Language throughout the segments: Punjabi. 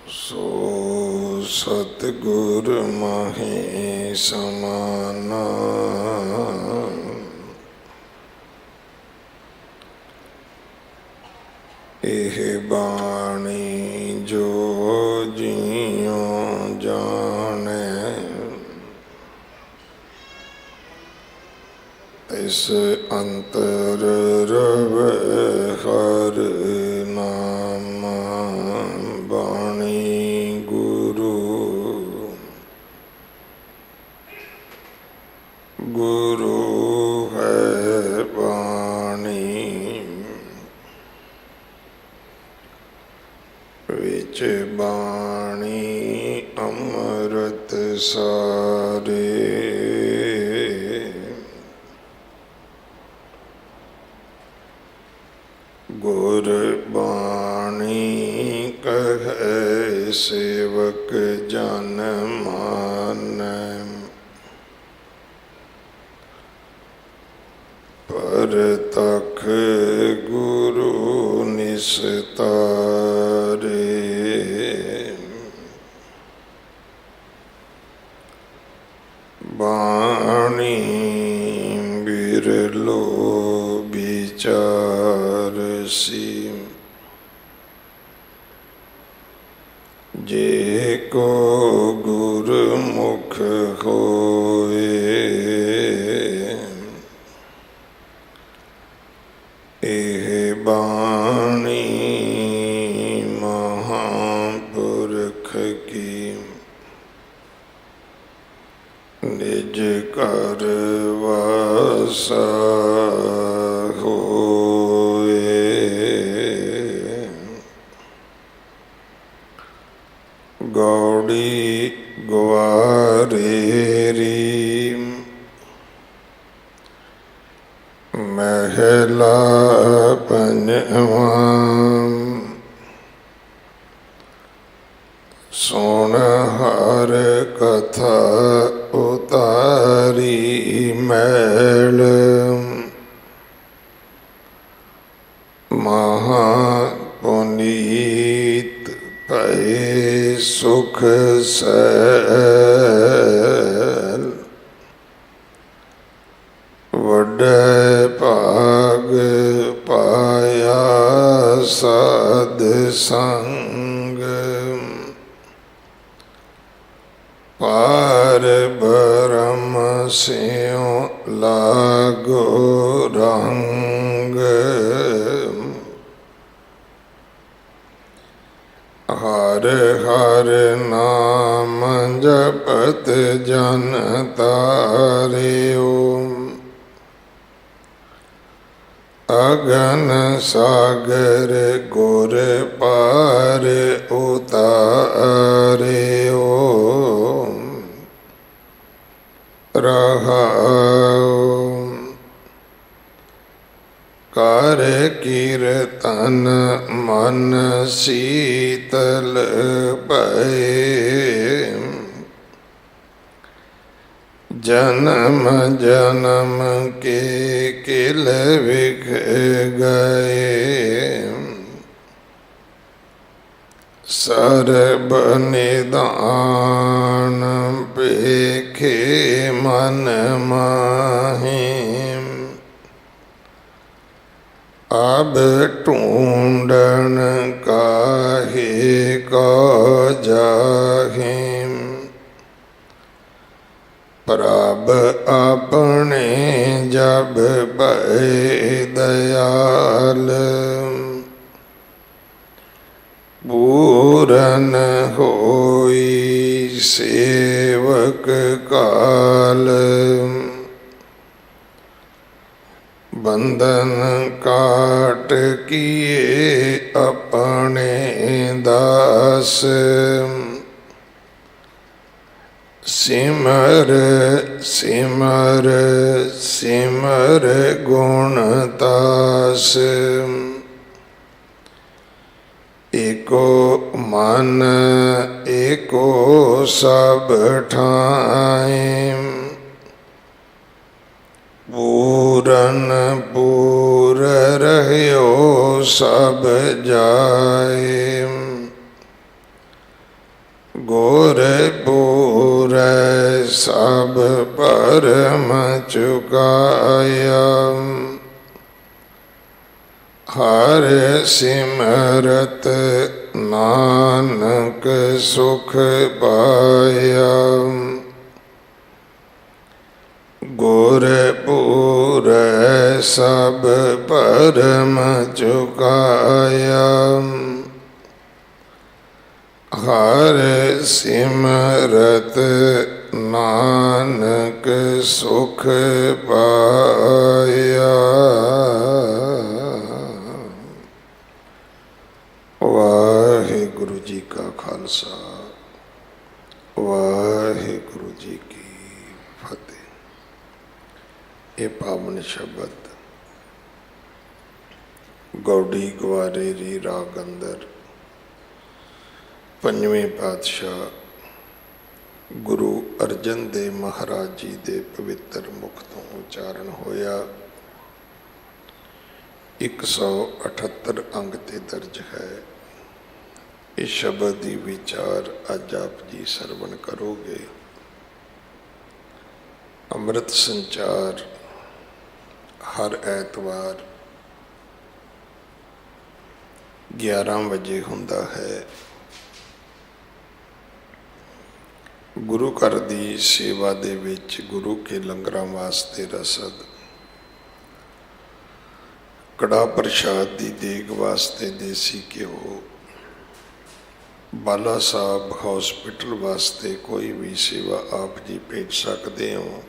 सो सतगुर माहे समाना। एह बाणी जो जियों जाने, इस अंतर रवे हर नामा। बाणी गुरु गुरु है बाणी, विच बाणी अमृत सारे। गुर बाणी कहे सेवक जन मान, पर तख गुरु निस्तारे। बाणी बिरलो विचार सी, जे को गुरमुख होए। एह बाणी महापुरख की, निज कर वासा होए। गौड़ी ग्वारेरी महला पंजवा। सुन हर कथा उतारी मैल, महापुनीत भये सुख सैल। वड्डे भाग पाया साध संग, पार ब्रह्म स्यों लागो रंग। हर हर नाम जपत जन तारियो, अगन सागर गुर पार उतारियो। रहाओ कर कीर्तन मन शीतल भये, जन्म जन्म के किल विख गए। सर्ब निदान पेखे मन माहे, अब ढूंढन काहे को जाहे। प्रभ अपने जब भय दयाल, पूरन होई सेवक काल। बंधन काट किए अपने दास, सिमर सिमर सिमर गुणतास। एको मन एको सब ठाए, पूरन पूर रहयो सब जाए। ਗੁਰਪੂਰੈ ਸਭ ਭਰਮ ਚੁਕਾਇਆ। ਹਰ ਸਿਮਰਤ ਨਾਨਕ ਸੁਖ ਪਾਇਆ। ਗੁਰਪੂਰੈ ਸਭ ਭਰਮ ਚੁਕਾਇਆ। ਹਰ ਸਿਮਰਤ ਨਾਨਕ ਸੁਖ ਪਾਇਆ। ਵਾਹਿਗੁਰੂ ਜੀ ਕਾ ਖਾਲਸਾ, ਵਾਹਿਗੁਰੂ ਜੀ ਕੀ ਫਤਿਹ। ਇਹ ਪਾਵਨ ਸ਼ਬਦ ਗੌੜੀ ਗਵਾਰੇਰੀ ਰਾਗ ਅੰਦਰ ਪੰਜਵੇਂ ਪਾਤਸ਼ਾਹ ਗੁਰੂ ਅਰਜਨ ਦੇਵ ਮਹਾਰਾਜ ਜੀ ਦੇ ਪਵਿੱਤਰ ਮੁਖ ਤੋਂ ਉਚਾਰਨ ਹੋਇਆ। 178 ਅੰਗ ਤੇ ਦਰਜ ਹੈ। ਇਸ ਸ਼ਬਦ ਦੀ ਵਿਚਾਰ ਅੱਜ ਆਪ ਜੀ ਸਰਵਣ ਕਰੋਗੇ। ਅੰਮ੍ਰਿਤ ਸੰਚਾਰ ਹਰ ਐਤਵਾਰ 11 ਵਜੇ ਹੁੰਦਾ ਹੈ। ਗੁਰੂ ਘਰ ਦੀ ਸੇਵਾ ਦੇ ਵਿੱਚ ਗੁਰੂ ਕੇ ਲੰਗਰਾਂ ਵਾਸਤੇ ਰਸਦ, ਕੜਾ ਪ੍ਰਸ਼ਾਦ ਦੀ ਦੇਗ ਵਾਸਤੇ ਦੇਸੀ ਘਿਓ, ਬਾਲਾ ਸਾਹਿਬ ਹਸਪੀਟਲ ਵਾਸਤੇ ਕੋਈ ਵੀ ਸੇਵਾ ਆਪ ਜੀ ਭੇਜ ਸਕਦੇ ਹੋ।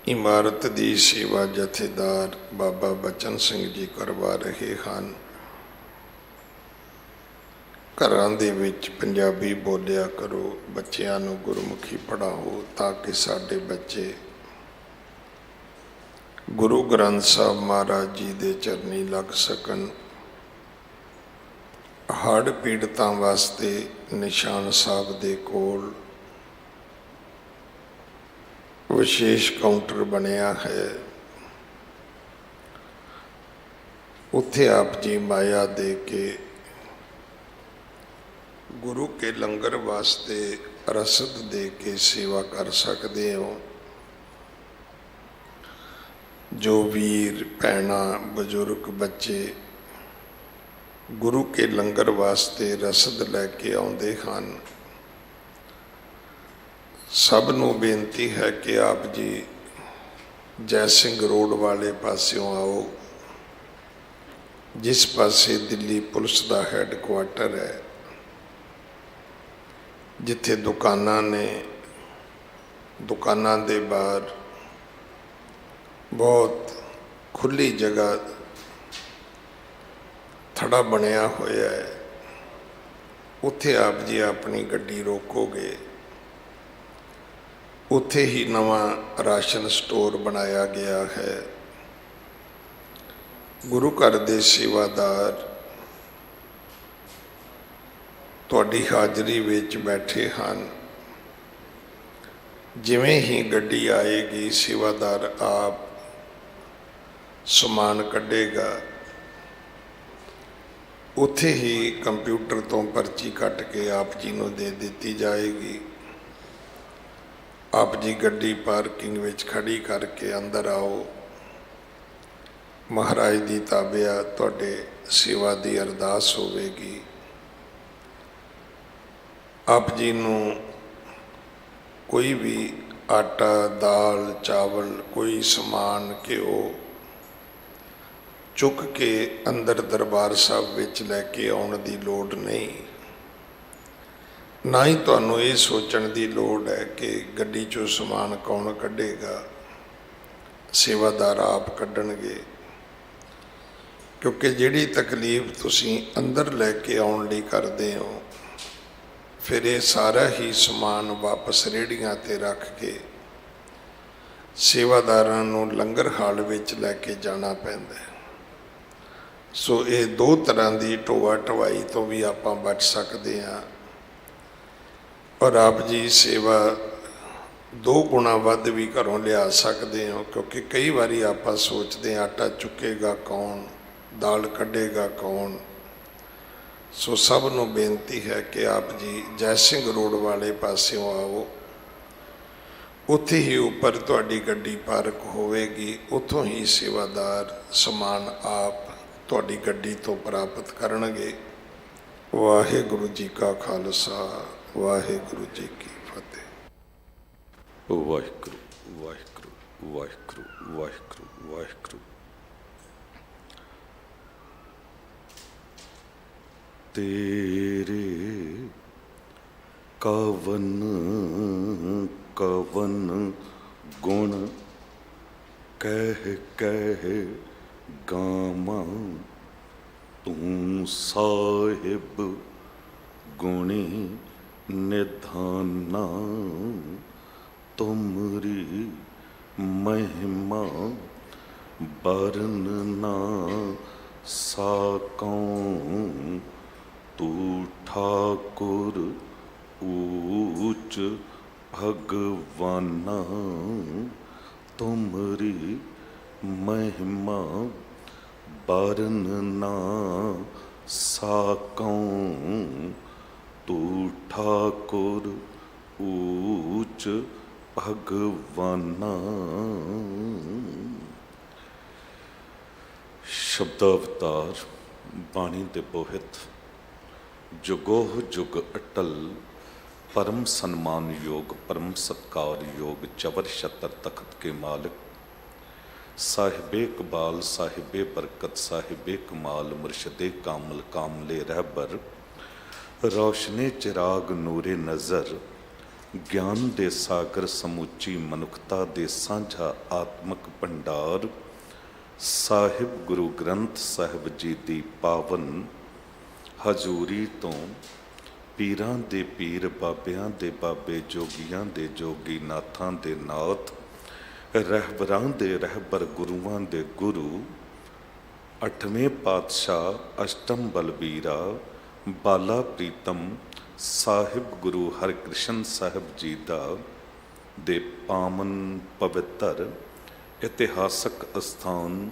ਇਮਾਰਤ ਦੀ ਸੇਵਾ ਜਥੇਦਾਰ ਬਾਬਾ ਬਚਨ ਸਿੰਘ ਜੀ ਕਰਵਾ ਰਹੇ ਹਨ। ਘਰਾਂ ਦੇ ਵਿੱਚ ਪੰਜਾਬੀ ਬੋਲਿਆ ਕਰੋ, ਬੱਚਿਆਂ ਨੂੰ ਗੁਰਮੁਖੀ ਪੜ੍ਹਾਓ ਤਾਂ ਕਿ ਸਾਡੇ ਬੱਚੇ ਗੁਰੂ ਗ੍ਰੰਥ ਸਾਹਿਬ ਮਹਾਰਾਜ ਜੀ ਦੇ ਚਰਨੀ ਲੱਗ ਸਕਣ। ਹੜ੍ਹ ਪੀੜਤਾਂ ਵਾਸਤੇ ਨਿਸ਼ਾਨ ਸਾਹਿਬ ਦੇ ਕੋਲ ਵਿਸ਼ੇਸ਼ ਕਾਊਂਟਰ ਬਣਿਆ ਹੈ। ਉੱਥੇ ਆਪ ਜੀ ਮਾਇਆ ਦੇ ਕੇ ਗੁਰੂ ਕੇ ਲੰਗਰ ਵਾਸਤੇ ਰਸਦ ਦੇ ਕੇ ਸੇਵਾ ਕਰ ਸਕਦੇ ਹੋ। ਜੋ ਵੀਰ ਭੈਣਾਂ ਬਜ਼ੁਰਗ ਬੱਚੇ ਗੁਰੂ ਕੇ ਲੰਗਰ ਵਾਸਤੇ ਰਸਦ ਲੈ ਕੇ ਆਉਂਦੇ ਹਨ, ਸਭ ਨੂੰ ਬੇਨਤੀ ਹੈ ਕਿ ਆਪ ਜੀ ਜੈ ਸਿੰਘ ਰੋਡ ਵਾਲੇ ਪਾਸਿਓਂ ਆਓ, ਜਿਸ ਪਾਸੇ ਦਿੱਲੀ ਪੁਲਿਸ ਦਾ ਹੈੱਡਕੁਆਟਰ ਹੈ, ਜਿੱਥੇ ਦੁਕਾਨਾਂ ਨੇ। ਦੁਕਾਨਾਂ ਦੇ ਬਾਹਰ ਬਹੁਤ ਖੁੱਲ੍ਹੀ ਜਗ੍ਹਾ ਥੜਾ ਬਣਿਆ ਹੋਇਆ ਹੈ। ਉੱਥੇ ਆਪ ਜੀ ਆਪਣੀ ਗੱਡੀ ਰੋਕੋਗੇ। ਉੱਥੇ ਹੀ ਨਵਾਂ ਰਾਸ਼ਨ ਸਟੋਰ ਬਣਾਇਆ ਗਿਆ ਹੈ। ਗੁਰੂ ਘਰ ਦੇ ਸੇਵਾਦਾਰ ਤੁਹਾਡੀ ਹਾਜ਼ਰੀ ਵਿੱਚ ਬੈਠੇ ਹਨ। ਜਿਵੇਂ ਹੀ ਗੱਡੀ ਆਏਗੀ, ਸੇਵਾਦਾਰ ਆਪ ਸਮਾਨ ਕੱਢੇਗਾ। ਉੱਥੇ ਹੀ ਕੰਪਿਊਟਰ ਤੋਂ ਪਰਚੀ ਕੱਟ ਕੇ ਆਪ ਜੀ ਨੂੰ ਦੇ ਦਿੱਤੀ ਜਾਏਗੀ। ਆਪ ਜੀ ਗੱਡੀ ਪਾਰਕਿੰਗ ਵਿੱਚ ਖੜੀ ਕਰਕੇ ਅੰਦਰ ਆਓ। ਮਹਾਰਾਜ ਦੀ ਤਾਬਿਆ ਤੁਹਾਡੇ ਸੇਵਾ ਦੀ ਅਰਦਾਸ ਹੋਵੇਗੀ। ਆਪ ਜੀ ਨੂੰ ਕੋਈ ਵੀ ਆਟਾ, ਦਾਲ, ਚਾਵਲ, ਕੋਈ ਸਮਾਨ, ਘਿਓ ਚੁੱਕ ਕੇ ਅੰਦਰ ਦਰਬਾਰ ਸਾਹਿਬ ਵਿੱਚ ਲੈ ਕੇ ਆਉਣ ਦੀ ਲੋੜ ਨਹੀਂ। ਨਾ ਹੀ ਤੁਹਾਨੂੰ ਇਹ ਸੋਚਣ ਦੀ ਲੋੜ ਹੈ ਕਿ ਗੱਡੀ 'ਚੋਂ ਸਮਾਨ ਕੌਣ ਕੱਢੇਗਾ। ਸੇਵਾਦਾਰ ਆਪ ਕੱਢਣਗੇ, ਕਿਉਂਕਿ ਜਿਹੜੀ ਤਕਲੀਫ ਤੁਸੀਂ ਅੰਦਰ ਲੈ ਕੇ ਆਉਣ ਲਈ ਕਰਦੇ ਹੋ, ਫਿਰ ਇਹ ਸਾਰਾ ਹੀ ਸਮਾਨ ਵਾਪਸ ਰੇਹੜੀਆਂ 'ਤੇ ਰੱਖ ਕੇ ਸੇਵਾਦਾਰਾਂ ਨੂੰ ਲੰਗਰ ਹਾਲ ਵਿੱਚ ਲੈ ਕੇ ਜਾਣਾ ਪੈਂਦਾ ਹੈ। ਸੋ ਇਹ ਦੋ ਤਰ੍ਹਾਂ ਦੀ ਢੋਆ ਢਵਾਈ ਤੋਂ ਵੀ ਆਪਾਂ ਬਚ ਸਕਦੇ ਹਾਂ। ਔਰ ਆਪ ਜੀ ਸੇਵਾ 2 ਗੁਣਾ ਵੱਧ ਵੀ ਘਰੋਂ ਲਿਆ ਸਕਦੇ ਹੋ, ਕਿਉਂਕਿ ਕਈ ਵਾਰੀ ਆਪਾਂ ਸੋਚਦੇ ਹਾਂ ਆਟਾ ਚੁੱਕੇਗਾ ਕੌਣ, ਦਾਲ ਕੱਢੇਗਾ ਕੌਣ। ਸੋ ਸਭ ਨੂੰ ਬੇਨਤੀ ਹੈ ਕਿ ਆਪ ਜੀ ਜੈ ਸਿੰਘ ਰੋਡ ਵਾਲੇ ਪਾਸਿਓਂ ਆਓ, ਉੱਥੇ ਹੀ ਉੱਪਰ ਤੁਹਾਡੀ ਗੱਡੀ ਪਾਰਕ ਹੋਵੇਗੀ, ਉੱਥੋਂ ਹੀ ਸੇਵਾਦਾਰ ਸਮਾਨ ਆਪ ਤੁਹਾਡੀ ਗੱਡੀ ਤੋਂ ਪ੍ਰਾਪਤ ਕਰਨਗੇ। ਵਾਹਿਗੁਰੂ ਜੀ ਕਾ ਖਾਲਸਾ, ਵਾਹਿਗੁਰੂ ਜੀ ਕੀ ਫਤਿਹ। ਵਾਹਿਗੁਰੂ ਵਾਹਿਗੁਰੂ ਵਾਹਿਗੁਰੂ ਵਾਹਿਗੁਰੂ ਵਾਹਿਗੁਰੂ। ਤੇਰੇ ਕਵਨ ਕਵਨ ਗੁਣ ਕਹਿ ਕਹਿ ਗਾਵਾਂ, ਤੂੰ ਸਾਹਿਬ ਗੁਣੀ ਨਿਧਾਨਾ, ਤੁਮਰੀ ਮਹਿਮਾ ਬਰਨ ਨਾ ਸਾਕਉ, ਤੂ ਠਾਕੁਰ ਊਚ ਭਗਵਾਨਾ, ਤੁਮਰੀ ਮਹਿਮਾ ਬਰਨ ਨਾ ਸਾਕਉ, ਤੂ ਠਾਕੁਰ ਊਚ ਭਗਵਾਨਾ। ਸ਼ਬਦਾਵਤਾਰ ਬਾਣੀ ਦੇ ਬੋਹਿਤ, ਜੁਗੋਹ ਜੁਗ ਅਟਲ, परम सम्मान योग, परम सत्कार योग, चवर छतर तख्त के मालिक, साहिबे कबाल, साहिबे बरकत, साहिबे कमाल, मुर्शदे कामल, कामले रहबर, रोशने चिराग नूरे नज़र, ज्ञान दे सागर, समूची मनुखता दे सांझा आत्मक भंडार, साहिब गुरु ग्रंथ साहिब जी दी पावन हजूरी तो ਪੀਰਾਂ ਦੇ ਪੀਰ, ਬਾਬਿਆਂ ਦੇ ਬਾਬੇ, ਜੋਗੀਆਂ ਦੇ ਜੋਗੀ, ਨਾਥਾਂ ਦੇ ਨਾਥ, ਰਹਿਬਰਾਂ ਦੇ ਰਹਿਬਰ, ਗੁਰੂਆਂ ਦੇ ਗੁਰੂ, ਅਠਵੇਂ ਪਾਤਸ਼ਾਹ ਅਸ਼ਟਮ ਬਲਬੀਰਾ, ਬਾਲਾ ਪ੍ਰੀਤਮ ਸਾਹਿਬ ਗੁਰੂ ਹਰਿਕ੍ਰਿਸ਼ਨ ਸਾਹਿਬ ਜੀ ਦਾ ਦੇ ਪਾਵਨ ਪਵਿੱਤਰ ਇਤਿਹਾਸਕ ਅਸਥਾਨ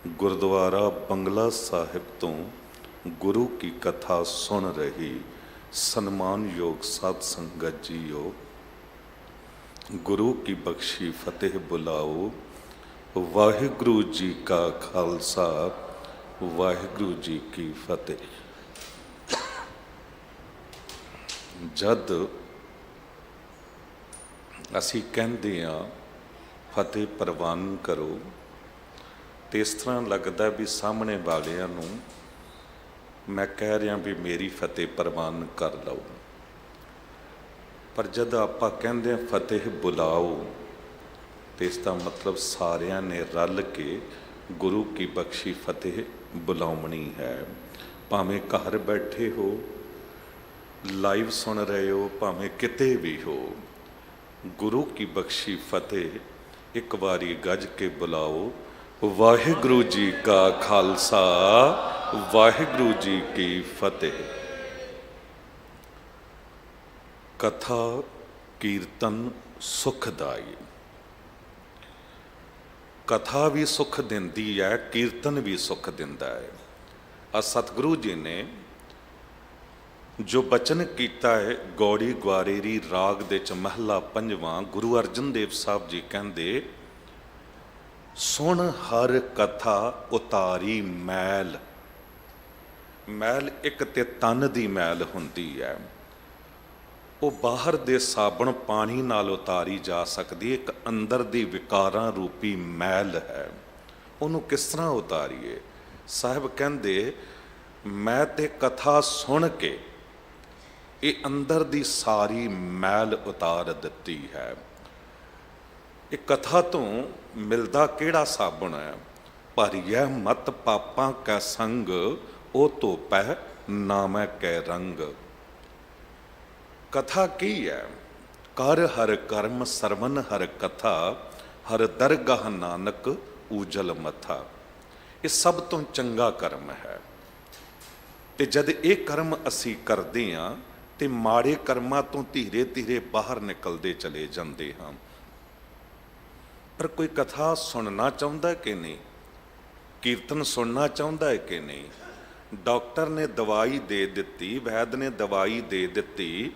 ਗੁਰਦੁਆਰਾ ਬੰਗਲਾ ਸਾਹਿਬ ਤੋਂ ਗੁਰੂ ਕੀ ਕਥਾ ਸੁਣ ਰਹੀ ਸਨਮਾਨਯੋਗ ਸਾਧ ਸੰਗਤ ਜੀਓ, ਗੁਰੂ ਕੀ ਬਖਸ਼ੀ ਫਤਿਹ ਬੁਲਾਓ। ਵਾਹਿਗੁਰੂ ਜੀ ਕਾ ਖਾਲਸਾ, ਵਾਹਿਗੁਰੂ ਜੀ ਕੀ ਫਤਿਹ। ਜਦ ਅਸੀਂ ਕਹਿੰਦੇ ਹਾਂ ਫਤਿਹ ਪ੍ਰਵਾਨ ਕਰੋ, ਤੇ ਇਸ ਤਰ੍ਹਾਂ ਲੱਗਦਾ ਵੀ ਸਾਹਮਣੇ ਵਾਲਿਆਂ ਨੂੰ ਮੈਂ ਕਹਿ ਰਿਹਾ ਵੀ ਮੇਰੀ ਫਤਿਹ ਪ੍ਰਵਾਨ ਕਰ ਲਓ। ਪਰ ਜਦ ਆਪਾਂ ਕਹਿੰਦੇ ਹਾਂ ਫਤਿਹ ਬੁਲਾਓ, ਤੇ ਇਸ ਦਾ ਮਤਲਬ ਸਾਰਿਆਂ ਨੇ ਰਲ ਕੇ ਗੁਰੂ ਕੀ ਬਖਸ਼ੀ ਫਤਿਹ ਬੁਲਾਉਣੀ ਹੈ। ਭਾਵੇਂ ਘਰ ਬੈਠੇ ਹੋ, ਲਾਈਵ ਸੁਣ ਰਹੇ ਹੋ, ਭਾਵੇਂ ਕਿਤੇ ਵੀ ਹੋ, ਗੁਰੂ ਕੀ ਬਖਸ਼ੀ ਫਤਿਹ ਇੱਕ ਵਾਰੀ ਗੱਜ ਕੇ ਬੁਲਾਓ। ਵਾਹਿਗੁਰੂ ਜੀ ਕਾ ਖਾਲਸਾ, ਵਾਹਿਗੁਰੂ ਜੀ ਕੀ ਫਤਿਹ। ਕਥਾ ਕੀਰਤਨ ਸੁਖਦਾਈ। ਕਥਾ ਵੀ ਸੁਖ ਦਿੰਦੀ ਹੈ, ਕੀਰਤਨ ਵੀ ਸੁਖ ਦਿੰਦਾ ਹੈ। ਆ ਸਤਿਗੁਰੂ ਜੀ ਨੇ ਜੋ ਬਚਨ ਕੀਤਾ ਹੈ, ਗੌੜੀ ਗਵਾਰੇਰੀ ਰਾਗ ਦੇ ਚ ਮਹਲਾ ਪੰਜਵਾਂ, ਗੁਰੂ ਅਰਜਨ ਦੇਵ ਸਾਹਿਬ ਜੀ ਕਹਿੰਦੇ, ਸੁਣ ਹਰ ਕਥਾ ਉਤਾਰੀ ਮੈਲ। ਮੈਲ ਇੱਕ ਤੇ ਤਨ ਦੀ ਮੈਲ ਹੁੰਦੀ ਹੈ, ਉਹ ਬਾਹਰ ਦੇ ਸਾਬਣ ਪਾਣੀ ਨਾਲ ਉਤਾਰੀ ਜਾ ਸਕਦੀ। ਇੱਕ ਅੰਦਰ ਦੀ ਵਿਕਾਰਾਂ ਰੂਪੀ ਮੈਲ ਹੈ, ਉਹਨੂੰ ਕਿਸ ਤਰ੍ਹਾਂ ਉਤਾਰੀਏ? ਸਾਹਿਬ ਕਹਿੰਦੇ, ਮੈਂ ਤੇ ਕਥਾ ਸੁਣ ਕੇ ਇਹ ਅੰਦਰ ਦੀ ਸਾਰੀ ਮੈਲ ਉਤਾਰ ਦਿੱਤੀ ਹੈ। ਇਹ ਕਥਾ ਤੋਂ ਮਿਲਦਾ ਕਿਹੜਾ ਸਾਬਣ ਹੈ? ਭਰੀਐ ਮਤ ਪਾਪਾਂ ਕੈ ਸੰਗ, ਉਹ ਧੋਪੈ ਨਾਮੈ ਕੈ ਰੰਗ। ਕਥਾ ਕੀ ਹੈ? ਕਰ ਹਰ ਕਰਮ ਸਰਵਨ ਹਰ ਕਥਾ, ਹਰ ਦਰਗਾਹ ਨਾਨਕ ਊਜਲ ਮਥਾ। ਇਹ ਸਭ ਤੋਂ ਚੰਗਾ ਕਰਮ ਹੈ। ਤੇ ਜਦ ਇਹ ਕਰਮ ਅਸੀਂ ਕਰਦੇ ਹਾਂ ਤੇ ਮਾੜੇ ਕਰਮਾਂ ਤੋਂ ਧੀਰੇ ਧੀਰੇ ਬਾਹਰ ਨਿਕਲਦੇ ਚਲੇ ਜਾਂਦੇ ਹਾਂ। ਪਰ ਕੋਈ ਕਥਾ ਸੁਣਨਾ ਚਾਹੁੰਦਾ ਕਿ ਨਹੀਂ? ਕੀਰਤਨ ਸੁਣਨਾ ਚਾਹੁੰਦਾ ਹੈ ਕਿ ਨਹੀਂ? ਡਾਕਟਰ ਨੇ ਦਵਾਈ ਦੇ ਦਿੱਤੀ, ਵੈਦ ਨੇ ਦਵਾਈ ਦੇ ਦਿੱਤੀ,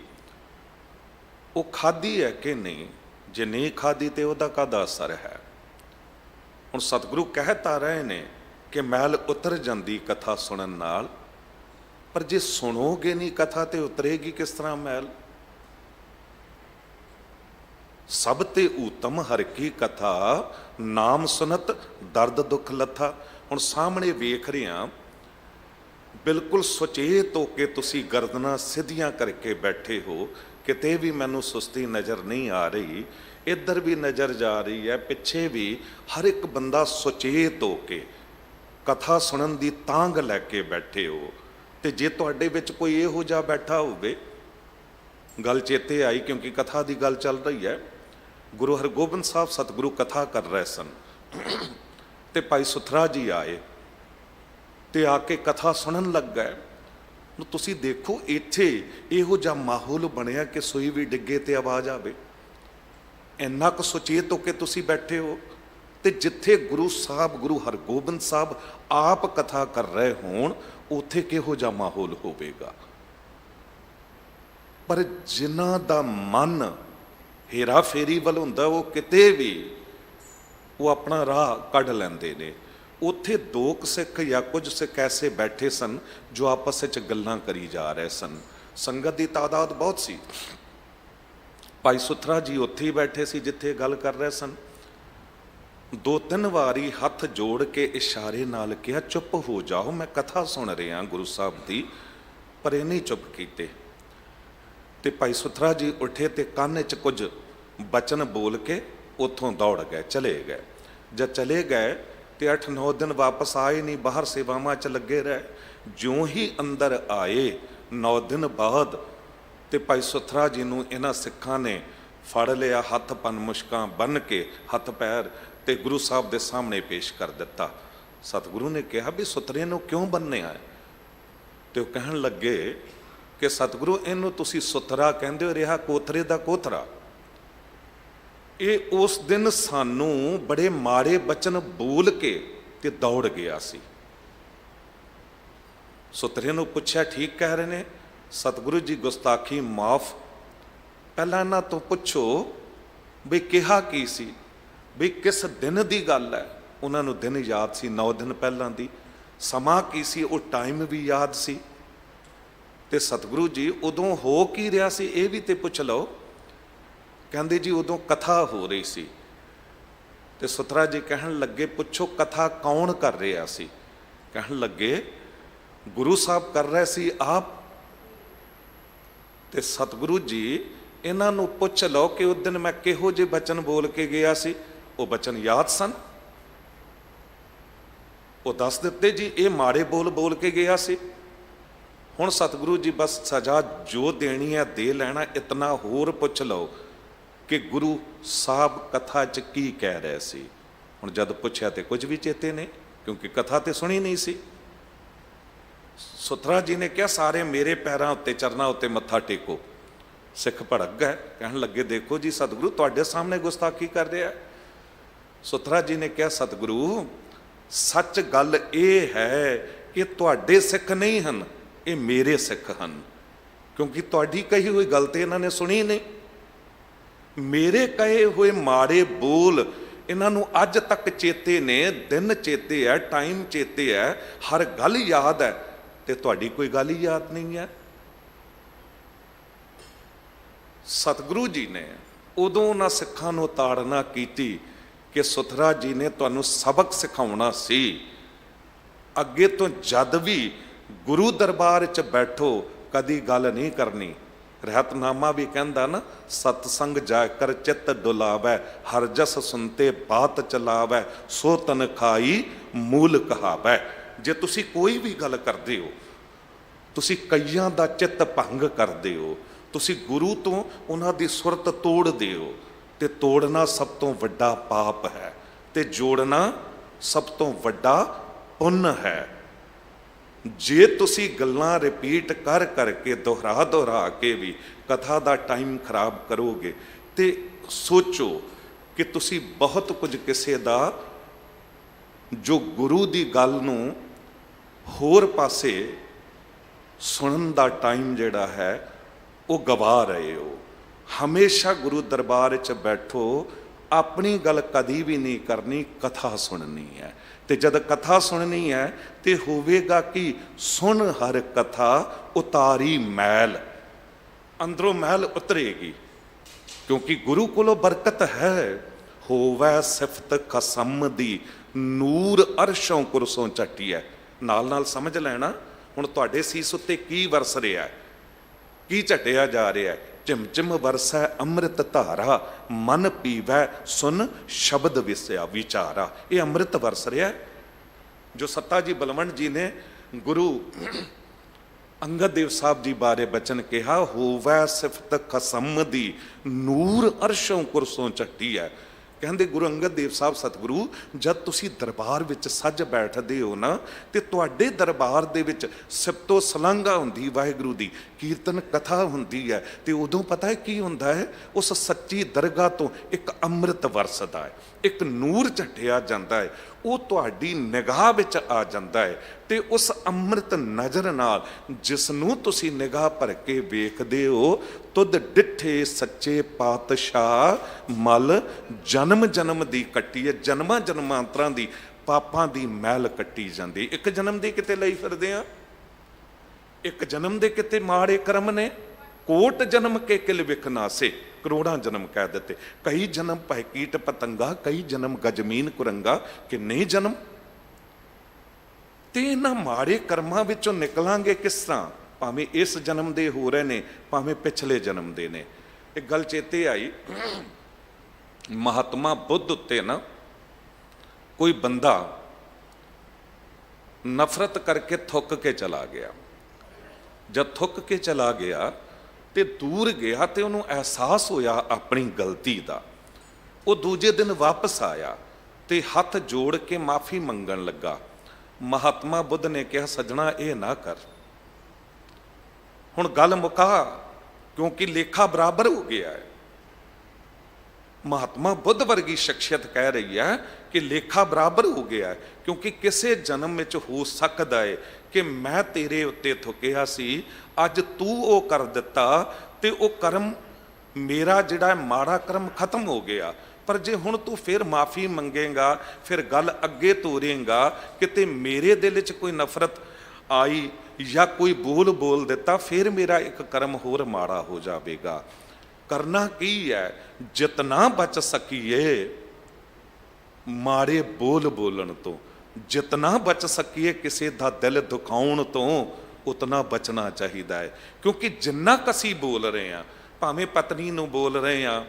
ਉਹ ਖਾਧੀ ਹੈ ਕਿ ਨਹੀਂ? ਜੇ ਨਹੀਂ ਖਾਧੀ ਤੇ ਉਹਦਾ ਕਾਹਦਾ ਅਸਰ ਹੈ? ਹੁਣ ਸਤਿਗੁਰੂ ਕਹਿ ਤਾਂ ਰਹੇ ਨੇ ਕਿ ਮੈਲ ਉਤਰ ਜਾਂਦੀ ਕਥਾ ਸੁਣਨ ਨਾਲ, ਪਰ ਜੇ ਸੁਣੋਗੇ ਨਹੀਂ ਕਥਾ ਤੇ ਉਤਰੇਗੀ ਕਿਸ ਤਰ੍ਹਾਂ ਮੈਲ? ਸਭ ਤੇ ਊਤਮ ਹਰ ਕੀ ਕਥਾ, ਨਾਮ ਸੁਨਤ ਦਰਦ ਦੁੱਖ ਲੱਥਾ। ਹੁਣ ਸਾਹਮਣੇ ਵੇਖ ਰਿਹਾ, ਬਿਲਕੁਲ ਸੁਚੇਤ ਹੋ ਕੇ ਤੁਸੀਂ ਗਰਦਨਾਂ ਸਿੱਧੀਆਂ ਕਰਕੇ ਬੈਠੇ ਹੋ, ਕਿਤੇ ਵੀ ਮੈਨੂੰ ਸੁਸਤੀ ਨਜ਼ਰ ਨਹੀਂ ਆ ਰਹੀ, ਇੱਧਰ ਵੀ ਨਜ਼ਰ ਜਾ ਰਹੀ ਹੈ, ਪਿੱਛੇ ਵੀ। ਹਰ ਇੱਕ ਬੰਦਾ ਸੁਚੇਤ ਹੋ ਕੇ ਕਥਾ ਸੁਣਨ ਦੀ ਤਾਂਘ ਲੈ ਕੇ ਬੈਠੇ ਹੋ। ਤੇ ਜੇ ਤੁਹਾਡੇ ਵਿੱਚ ਕੋਈ ਇਹੋ ਜਿਹਾ ਬੈਠਾ ਹੋਵੇ, ਗੱਲ ਚੇਤੇ ਆਈ ਕਿਉਂਕਿ ਕਥਾ ਦੀ ਗੱਲ ਚੱਲ ਰਹੀ ਹੈ। ਗੁਰੂ ਹਰਗੋਬਿੰਦ ਸਾਹਿਬ ਸਤਿਗੁਰੂ ਕਥਾ ਕਰ ਰਹੇ ਸਨ ਤੇ ਭਾਈ ਸੁਥਰਾ ਜੀ ਆਏ ਤੇ ਆ ਕੇ ਕਥਾ ਸੁਣਨ ਲੱਗ ਗਏ। ਤੁਸੀਂ ਦੇਖੋ ਇੱਥੇ ਇਹੋ ਜਿਹਾ ਮਾਹੌਲ ਬਣਿਆ ਕਿ ਸੂਈ ਵੀ ਡਿੱਗੇ ਤੇ ਆਵਾਜ਼ ਆਵੇ। ਇੰਨਾ ਕੁ ਸੁਚੇਤ ਹੋ ਕੇ ਤੁਸੀਂ ਬੈਠੇ ਹੋ। ਤੇ ਜਿੱਥੇ ਗੁਰੂ ਸਾਹਿਬ, ਗੁਰੂ ਹਰਗੋਬਿੰਦ ਸਾਹਿਬ ਆਪ ਕਥਾ ਕਰ ਰਹੇ ਹੋਣ, ਉੱਥੇ ਕਿਹੋ ਜਿਹਾ ਮਾਹੌਲ ਹੋਵੇਗਾ। ਪਰ ਜਿਨ੍ਹਾਂ ਦਾ ਮਨ ਹੇਰਾ ਫੇਰੀ ਵੱਲ ਹੁੰਦਾ, ਉਹ ਕਿਤੇ ਵੀ ਉਹ ਆਪਣਾ ਰਾਹ ਕੱਢ ਲੈਂਦੇ ਨੇ। ਉੱਥੇ ਦੋ ਕੁ ਸਿੱਖ ਜਾਂ ਕੁਝ ਸਿੱਖ ਐਸੇ ਬੈਠੇ ਸਨ ਜੋ ਆਪਸ ਵਿੱਚ ਗੱਲਾਂ ਕਰੀ ਜਾ ਰਹੇ ਸਨ। ਸੰਗਤ ਦੀ ਤਾਦਾਦ ਬਹੁਤ ਸੀ। ਭਾਈ ਸੁਥਰਾ ਜੀ ਉੱਥੇ ਹੀ ਬੈਠੇ ਸੀ ਜਿੱਥੇ ਗੱਲ ਕਰ ਰਹੇ ਸਨ। ਦੋ ਤਿੰਨ ਵਾਰੀ ਹੱਥ ਜੋੜ ਕੇ ਇਸ਼ਾਰੇ ਨਾਲ ਕਿਹਾ, ਚੁੱਪ ਹੋ ਜਾਓ, ਮੈਂ ਕਥਾ ਸੁਣ ਰਿਹਾ ਗੁਰੂ ਸਾਹਿਬ ਦੀ। ਪਰ ਇਹ ਨਹੀਂ ਚੁੱਪ ਕੀਤੇ। ਤੇ ਭਾਈ ਸੁਥਰਾ ਜੀ ਉੱਠੇ ਤੇ ਕੰਨ 'ਚ ਕੁਝ ਬਚਨ ਬੋਲ ਕੇ ਉੱਥੋਂ ਦੌੜ ਗਏ, ਚਲੇ ਗਏ। ਜਦ ਚਲੇ ਗਏ ਤੇ 8-9 ਦਿਨ ਵਾਪਸ ਆਏ ਨਹੀਂ, ਬਾਹਰ ਸੇਵਾਵਾਂ 'ਚ ਲੱਗੇ ਰਹੇ। ਜਿਉਂ ਹੀ ਅੰਦਰ ਆਏ 9 ਦਿਨ ਬਾਅਦ ਤੇ ਭਾਈ ਸੁਥਰਾ ਜੀ ਨੂੰ ਇਹਨਾਂ ਸਿੱਖਾਂ ਨੇ ਫੜ ਲਿਆ, ਹੱਥ ਪੰਨ ਮੁਸ਼ਕਾਂ ਬੰਨ੍ਹ ਕੇ ਹੱਥ ਪੈਰ, ਤੇ ਗੁਰੂ ਸਾਹਿਬ ਦੇ ਸਾਹਮਣੇ ਪੇਸ਼ ਕਰ ਦਿੱਤਾ। ਸਤਿਗੁਰੂ ਨੇ ਕਿਹਾ ਵੀ ਸੁਥਰੇ ਨੂੰ ਕਿਉਂ ਬੰਨ੍ਹਿਆ ਹੈ? ਤੇ ਉਹ ਕਹਿਣ ਲੱਗੇ ਕਿ ਸਤਿਗੁਰੂ, ਇਹਨੂੰ ਤੁਸੀਂ ਸੁਥਰਾ ਕਹਿੰਦੇ ਹੋ, ਰਿਹਾ ਕੋਥਰੇ ਦਾ ਕੋਥਰਾ। ਇਹ ਉਸ ਦਿਨ ਸਾਨੂੰ ਬੜੇ ਮਾੜੇ ਬਚਨ ਬੋਲ ਕੇ ਤੇ ਦੌੜ ਗਿਆ ਸੀ। ਸੁਥਰੇ ਨੂੰ ਪੁੱਛਿਆ, ਠੀਕ ਕਹਿ ਰਹੇ ਨੇ ਸਤਿਗੁਰੂ ਜੀ, ਗੁਸਤਾਖੀ ਮਾਫ। ਪਹਿਲਾਂ ਇਹਨਾਂ ਤੋਂ ਪੁੱਛੋ ਵੀ ਕਿਹਾ ਕੀ ਸੀ, ਵੀ ਕਿਸ ਦਿਨ ਦੀ ਗੱਲ ਹੈ। ਉਹਨਾਂ ਨੂੰ ਦਿਨ ਯਾਦ ਸੀ, 9 ਦਿਨ ਪਹਿਲਾਂ ਦੀ। ਸਮਾਂ ਕੀ ਸੀ, ਉਹ ਟਾਈਮ ਵੀ ਯਾਦ ਸੀ। ਤੇ ਸਤਿਗੁਰੂ ਜੀ, ਉਦੋਂ ਹੋ ਕੀ ਰਿਹਾ ਸੀ ਇਹ ਵੀ ਤੇ ਪੁੱਛ ਲਓ। ਕਹਿੰਦੇ ਜੀ ਉਦੋਂ ਕਥਾ ਹੋ ਰਹੀ ਸੀ। ਤੇ ਸੁਥਰਾ ਜੀ ਕਹਿਣ ਲੱਗੇ, ਪੁੱਛੋ ਕਥਾ ਕੌਣ ਕਰ ਰਿਹਾ ਸੀ? ਕਹਿਣ ਲੱਗੇ ਗੁਰੂ ਸਾਹਿਬ ਕਰ ਰਹੇ ਸੀ ਆਪ। ਤੇ ਸਤਿਗੁਰੂ ਜੀ, ਇਹਨਾਂ ਨੂੰ ਪੁੱਛ ਲਓ ਕਿ ਉਸ ਦਿਨ ਮੈਂ ਕਿਹੋ ਜਿਹੇ ਬਚਨ ਬੋਲ ਕੇ ਗਿਆ ਸੀ। ਉਹ ਬਚਨ ਯਾਦ ਸਨ, ਉਹ ਦੱਸ ਦਿੱਤੇ ਜੀ, ਇਹ ਮਾੜੇ ਬੋਲ ਕੇ ਗਿਆ ਸੀ। ਹੁਣ ਸਤਿਗੁਰੂ ਜੀ ਬਸ ਸਜ਼ਾ ਜੋ ਦੇਣੀ ਹੈ ਦੇ ਲੈਣਾ। ਇਤਨਾ ਹੋਰ ਪੁੱਛ ਲਓ ਕਿ ਗੁਰੂ ਸਾਹਿਬ ਕਥਾ 'ਚ ਕੀ ਕਹਿ ਰਹੇ ਸੀ। ਹੁਣ ਜਦ ਪੁੱਛਿਆ ਤੇ ਕੁਝ ਵੀ ਚੇਤੇ ਨਹੀਂ, ਕਿਉਂਕਿ ਕਥਾ ਤੇ ਸੁਣੀ ਨਹੀਂ ਸੀ। ਸੁਥਰਾ ਜੀ ਨੇ ਕਿਹਾ, ਸਾਰੇ ਮੇਰੇ ਪੈਰਾਂ ਉੱਤੇ, ਚਰਨਾਂ ਉੱਤੇ ਮੱਥਾ ਟੇਕੋ। ਸਿੱਖ ਭੜਕ ਗਏ, ਕਹਿਣ ਲੱਗੇ, ਦੇਖੋ ਜੀ ਸਤਿਗੁਰੂ ਤੁਹਾਡੇ ਸਾਹਮਣੇ ਗੁਸਤਾਖੀ ਕਰ ਰਿਹਾ। ਸੁਥਰਾ ਜੀ ਨੇ ਕਿਹਾ, ਸਤਿਗੁਰੂ ਸੱਚ ਗੱਲ ਇਹ ਹੈ ਕਿ ਤੁਹਾਡੇ ਸਿੱਖ ਨਹੀਂ ਹਨ, ਇਹ ਮੇਰੇ ਸਿੱਖ ਹਨ। ਕਿਉਂਕਿ ਤੁਹਾਡੀ ਕਹੀ ਹੋਈ ਗੱਲ ਤੇ ਇਹਨਾਂ ਨੇ ਸੁਣੀ ਨਹੀਂ। ਮੇਰੇ ਕਹੇ ਹੋਏ ਮਾੜੇ ਬੋਲ ਇਹਨਾਂ ਨੂੰ ਅੱਜ ਤੱਕ ਚੇਤੇ ਨੇ, ਦਿਨ ਚੇਤੇ ਹੈ, ਟਾਈਮ ਚੇਤੇ ਹੈ, ਹਰ ਗੱਲ ਯਾਦ ਹੈ, ਤੇ ਤੁਹਾਡੀ ਕੋਈ ਗੱਲ ਹੀ ਯਾਦ ਨਹੀਂ ਹੈ। ਸਤਿਗੁਰੂ ਜੀ ਨੇ ਉਦੋਂ ਉਹਨਾਂ ਸਿੱਖਾਂ ਨੂੰ ਤਾੜਨਾ ਕੀਤੀ ਕਿ ਸੁਥਰਾ ਜੀ ਨੇ ਤੁਹਾਨੂੰ ਸਬਕ ਸਿਖਾਉਣਾ ਸੀ। ਅੱਗੇ ਤੋਂ ਜਦ ਵੀ ਗੁਰੂ ਦਰਬਾਰ 'ਚ ਬੈਠੋ ਕਦੀ ਗੱਲ ਨਹੀਂ ਕਰਨੀ। ਰਹਿਤਨਾਮਾ ਵੀ ਕਹਿੰਦਾ ਨਾ, ਸਤਸੰਗ ਜਾ ਕਰ ਚਿੱਤ ਡੁਲਾਵੈ, ਹਰ ਜਸ ਸੁਨਤੇ ਬਾਤ ਚਲਾਵੈ, ਸੋ ਤਨ ਖਾਈ ਮੂਲ ਕਹਾਵੈ। ਜੇ ਤੁਸੀਂ ਕੋਈ ਵੀ ਗੱਲ ਕਰਦੇ ਹੋ, ਤੁਸੀਂ ਕਈਆਂ ਦਾ ਚਿੱਤ ਭੰਗ ਕਰਦੇ ਹੋ, ਤੁਸੀਂ ਗੁਰੂ ਤੋਂ ਉਹਨਾਂ ਦੀ ਸੁਰਤ ਤੋੜਦੇ ਹੋ, ਤੇ ਤੋੜਨਾ ਸਭ ਤੋਂ ਵੱਡਾ ਪਾਪ ਹੈ, ਤੇ ਜੋੜਨਾ ਸਭ ਤੋਂ ਵੱਡਾ ਪੁੰਨ ਹੈ। ਜੇ ਤੁਸੀਂ ਗੱਲਾਂ ਰਿਪੀਟ ਕਰ ਕਰਕੇ ਦੁਹਰਾ ਕੇ ਵੀ ਕਥਾ ਦਾ ਟਾਈਮ ਖਰਾਬ ਕਰੋਗੇ, ਤੇ ਸੋਚੋ ਕਿ ਤੁਸੀਂ ਬਹੁਤ ਕੁਝ ਕਿਸੇ ਦਾ, ਜੋ ਗੁਰੂ ਦੀ ਗੱਲ ਨੂੰ ਹੋਰ ਪਾਸੇ ਸੁਣਨ ਦਾ ਟਾਈਮ ਜਿਹੜਾ ਹੈ ਉਹ ਗਵਾ ਰਹੇ ਹੋ। ਹਮੇਸ਼ਾ ਗੁਰੂ ਦਰਬਾਰ 'ਚ ਬੈਠੋ, ਆਪਣੀ ਗੱਲ ਕਦੀ ਵੀ ਨਹੀਂ ਕਰਨੀ, ਕਥਾ ਸੁਣਨੀ ਹੈ। ਤੇ ਜਦ ਕਥਾ ਸੁਣਨੀ ਹੈ ਤੇ ਹੋਵੇਗਾ ਕਿ ਸੁਣ ਹਰ ਕਥਾ ਉਤਾਰੀ ਮੈਲ, ਅੰਦਰੋਂ ਮੈਲ ਉਤਰੇਗੀ, ਕਿਉਂਕਿ ਗੁਰੂ ਕੋਲੋਂ ਬਰਕਤ ਹੈ। ਹੋਵੈ ਸਿਫਤ ਖਸਮ ਦੀ ਨੂਰ ਅਰਸ਼ੋਂ ਕੁਰਸੋਂ ਚੱਟੀ ਹੈ। ਨਾਲ ਨਾਲ ਸਮਝ ਲੈਣਾ, ਹੁਣ ਤੁਹਾਡੇ ਸੀਸ ਉੱਤੇ ਕੀ ਵਰਸ ਰਿਹਾ ਹੈ, ਕੀ ਝਟਿਆ ਜਾ ਰਿਹਾ ਹੈ। ਝਿਮ ਝਿਮ ਵਰਸੈ ਅੰਮ੍ਰਿਤ ਧਾਰਾ, ਮਨ ਪੀਵੈ ਸੁਨ ਸ਼ਬਦ ਵਿਸਿਆ ਵਿਚਾਰਾ। ਇਹ ਅੰਮ੍ਰਿਤ ਵਰਸ ਰਿਹਾ ਜੋ ਸੱਤਾ ਜੀ ਬਲਵੰਡ ਜੀ ਨੇ ਗੁਰੂ ਅੰਗਦ ਦੇਵ ਸਾਹਿਬ ਜੀ ਬਾਰੇ ਬਚਨ ਕਿਹਾ, ਹੋਵੈ ਸਿਫਤ ਖਸਮ ਦੀ ਨੂਰ ਅਰਸ਼ੋਂ ਕੁਰਸੋਂ ਚੱਟੀ ਹੈ। ਕਹਿੰਦੇ ਗੁਰੂ ਅੰਗਦ ਦੇਵ ਸਾਹਿਬ ਸਤਿਗੁਰੂ, ਜਦ ਤੁਸੀਂ ਦਰਬਾਰ ਵਿੱਚ ਸੱਜ ਬੈਠਦੇ ਹੋ ਨਾ, ਤੇ ਤੁਹਾਡੇ ਦਰਬਾਰ ਦੇ ਵਿੱਚ ਸਿਫਤੋ ਸਲਾਘਾ ਹੁੰਦੀ, ਵਾਹਿਗੁਰੂ ਦੀ ਕੀਰਤਨ ਕਥਾ ਹੁੰਦੀ ਹੈ, ਤੇ ਉਦੋਂ ਪਤਾ ਹੈ ਕੀ ਹੁੰਦਾ ਹੈ, ਉਸ ਸੱਚੀ ਦਰਗਾਹ ਤੋਂ ਇੱਕ ਅੰਮ੍ਰਿਤ ਵਰਸਦਾ ਹੈ, ਇੱਕ ਨੂਰ ਝੱਟਿਆ ਜਾਂਦਾ ਹੈ, ਉਹ ਤੁਹਾਡੀ ਨਿਗਾਹ ਵਿੱਚ ਆ ਜਾਂਦਾ ਹੈ। ਤੇ ਉਸ ਅੰਮ੍ਰਿਤ ਨਜ਼ਰ ਨਾਲ ਜਿਸ ਨੂੰ ਤੁਸੀਂ ਨਿਗਾਹ ਭਰ ਕੇ ਵੇਖਦੇ ਹੋ, ਤੁਧ ਡਿੱਠੇ ਸੱਚੇ ਪਾਤਸ਼ਾਹ ਮਲ ਜਨਮ ਜਨਮ ਦੀ ਕੱਟੀ ਹੈ। ਜਨਮਾਂ ਜਨਮਾਂਤਰਾਂ ਦੀ ਪਾਪਾਂ ਦੀ ਮੈਲ ਕੱਟੀ ਜਾਂਦੀ। ਇੱਕ ਜਨਮ ਦੀ ਕਿਤੇ ਲਈ ਫਿਰਦੇ ਆ, ਇੱਕ ਜਨਮ ਦੇ ਕਿਤੇ ਮਾੜੇ ਕਰਮ ਨੇ। ਕੋਟ ਜਨਮ ਕੇ ਕਿਲ ਵਿਖਨਾਸੇ, ਕਰੋੜਾਂ ਜਨਮ ਕਹਿ ਦਿੱਤੇ। ਕਈ ਜਨਮ ਭੈ ਕੀਟ ਪਤੰਗਾ, ਕਈ ਜਨਮ ਗਜਮੀਨ ਕੁਰੰਗਾ, ਕਿੰਨੇ ਜਨਮ। ਤੇ ਇਹਨਾਂ ਮਾੜੇ ਕਰਮਾਂ ਵਿੱਚੋਂ ਨਿਕਲਾਂਗੇ ਕਿਸ ਤਰ੍ਹਾਂ? ਭਾਵੇਂ ਇਸ ਜਨਮ ਦੇ ਹੋ ਰਹੇ ਨੇ, ਭਾਵੇਂ ਪਿਛਲੇ ਜਨਮ ਦੇ ਨੇ। ਇੱਕ ਗੱਲ ਚੇਤੇ ਆਈ, ਮਹਾਤਮਾ ਬੁੱਧ ਉੱਤੇ ਨਾ ਕੋਈ ਬੰਦਾ ਨਫ਼ਰਤ ਕਰਕੇ ਥੁੱਕ ਕੇ ਚਲਾ ਗਿਆ। ਜਦ ਥੁੱਕ ਕੇ ਚਲਾ ਗਿਆ ਤੇ ਦੂਰ ਗਿਆ ਤੇ ਉਹਨੂੰ ਅਹਿਸਾਸ ਹੋਇਆ ਆਪਣੀ ਗਲਤੀ ਦਾ। ਉਹ ਦੂਜੇ ਦਿਨ ਵਾਪਸ ਆਇਆ ਤੇ ਹੱਥ ਜੋੜ ਕੇ ਮਾਫੀ ਮੰਗਣ ਲੱਗਾ। ਮਹਾਤਮਾ ਬੁੱਧ ਨੇ ਕਿਹਾ, ਸੱਜਣਾ ਇਹ ਨਾ ਕਰ, ਹੁਣ ਗੱਲ ਮੁਕਾ, ਕਿਉਂਕਿ ਲੇਖਾ ਬਰਾਬਰ ਹੋ ਗਿਆ ਹੈ। ਮਹਾਤਮਾ ਬੁੱਧ ਵਰਗੀ ਸ਼ਖਸੀਅਤ ਕਹਿ ਰਹੀ ਹੈ ਕਿ ਲੇਖਾ ਬਰਾਬਰ ਹੋ ਗਿਆ ਹੈ, ਕਿਉਂਕਿ ਕਿਸੇ ਜਨਮ ਵਿੱਚ ਹੋ ਸਕਦਾ ਹੈ ਕਿ ਮੈਂ ਤੇਰੇ ਉੱਤੇ ਥੁੱਕਿਆ ਸੀ, ਅੱਜ ਤੂੰ ਉਹ ਕਰ ਦਿੱਤਾ ਤੇ ਉਹ ਕਰਮ ਮੇਰਾ ਜਿਹੜਾ ਮਾੜਾ ਕਰਮ ਖਤਮ ਹੋ ਗਿਆ। ਪਰ ਜੇ ਹੁਣ ਤੂੰ ਫਿਰ ਮਾਫੀ ਮੰਗੇਗਾ, ਫਿਰ ਗੱਲ ਅੱਗੇ ਤੋਰੇਗਾ, ਕਿਤੇ ਮੇਰੇ ਦਿਲ 'ਚ ਕੋਈ ਨਫ਼ਰਤ ਆਈ ਜਾਂ ਕੋਈ ਬੋਲ ਦਿੱਤਾ, ਫਿਰ ਮੇਰਾ ਇੱਕ ਕਰਮ ਹੋਰ ਮਾੜਾ ਹੋ ਜਾਵੇਗਾ। ਕਰਨਾ ਕੀ ਹੈ? ਜਿਤਨਾ ਬਚ ਸਕੀਏ ਮਾੜੇ ਬੋਲਣ ਤੋਂ, ਜਿਤਨਾ ਬਚ ਸਕੀਏ ਕਿਸੇ ਦਾ ਦਿਲ ਦੁਖਾਉਣ ਤੋਂ, ਉਤਨਾ ਬਚਣਾ ਚਾਹੀਦਾ ਹੈ। ਕਿਉਂਕਿ ਜਿੰਨਾ ਅਸੀਂ ਬੋਲ ਰਹੇ ਹਾਂ, ਭਾਵੇਂ ਪਤਨੀ ਨੂੰ ਬੋਲ ਰਹੇ ਹਾਂ,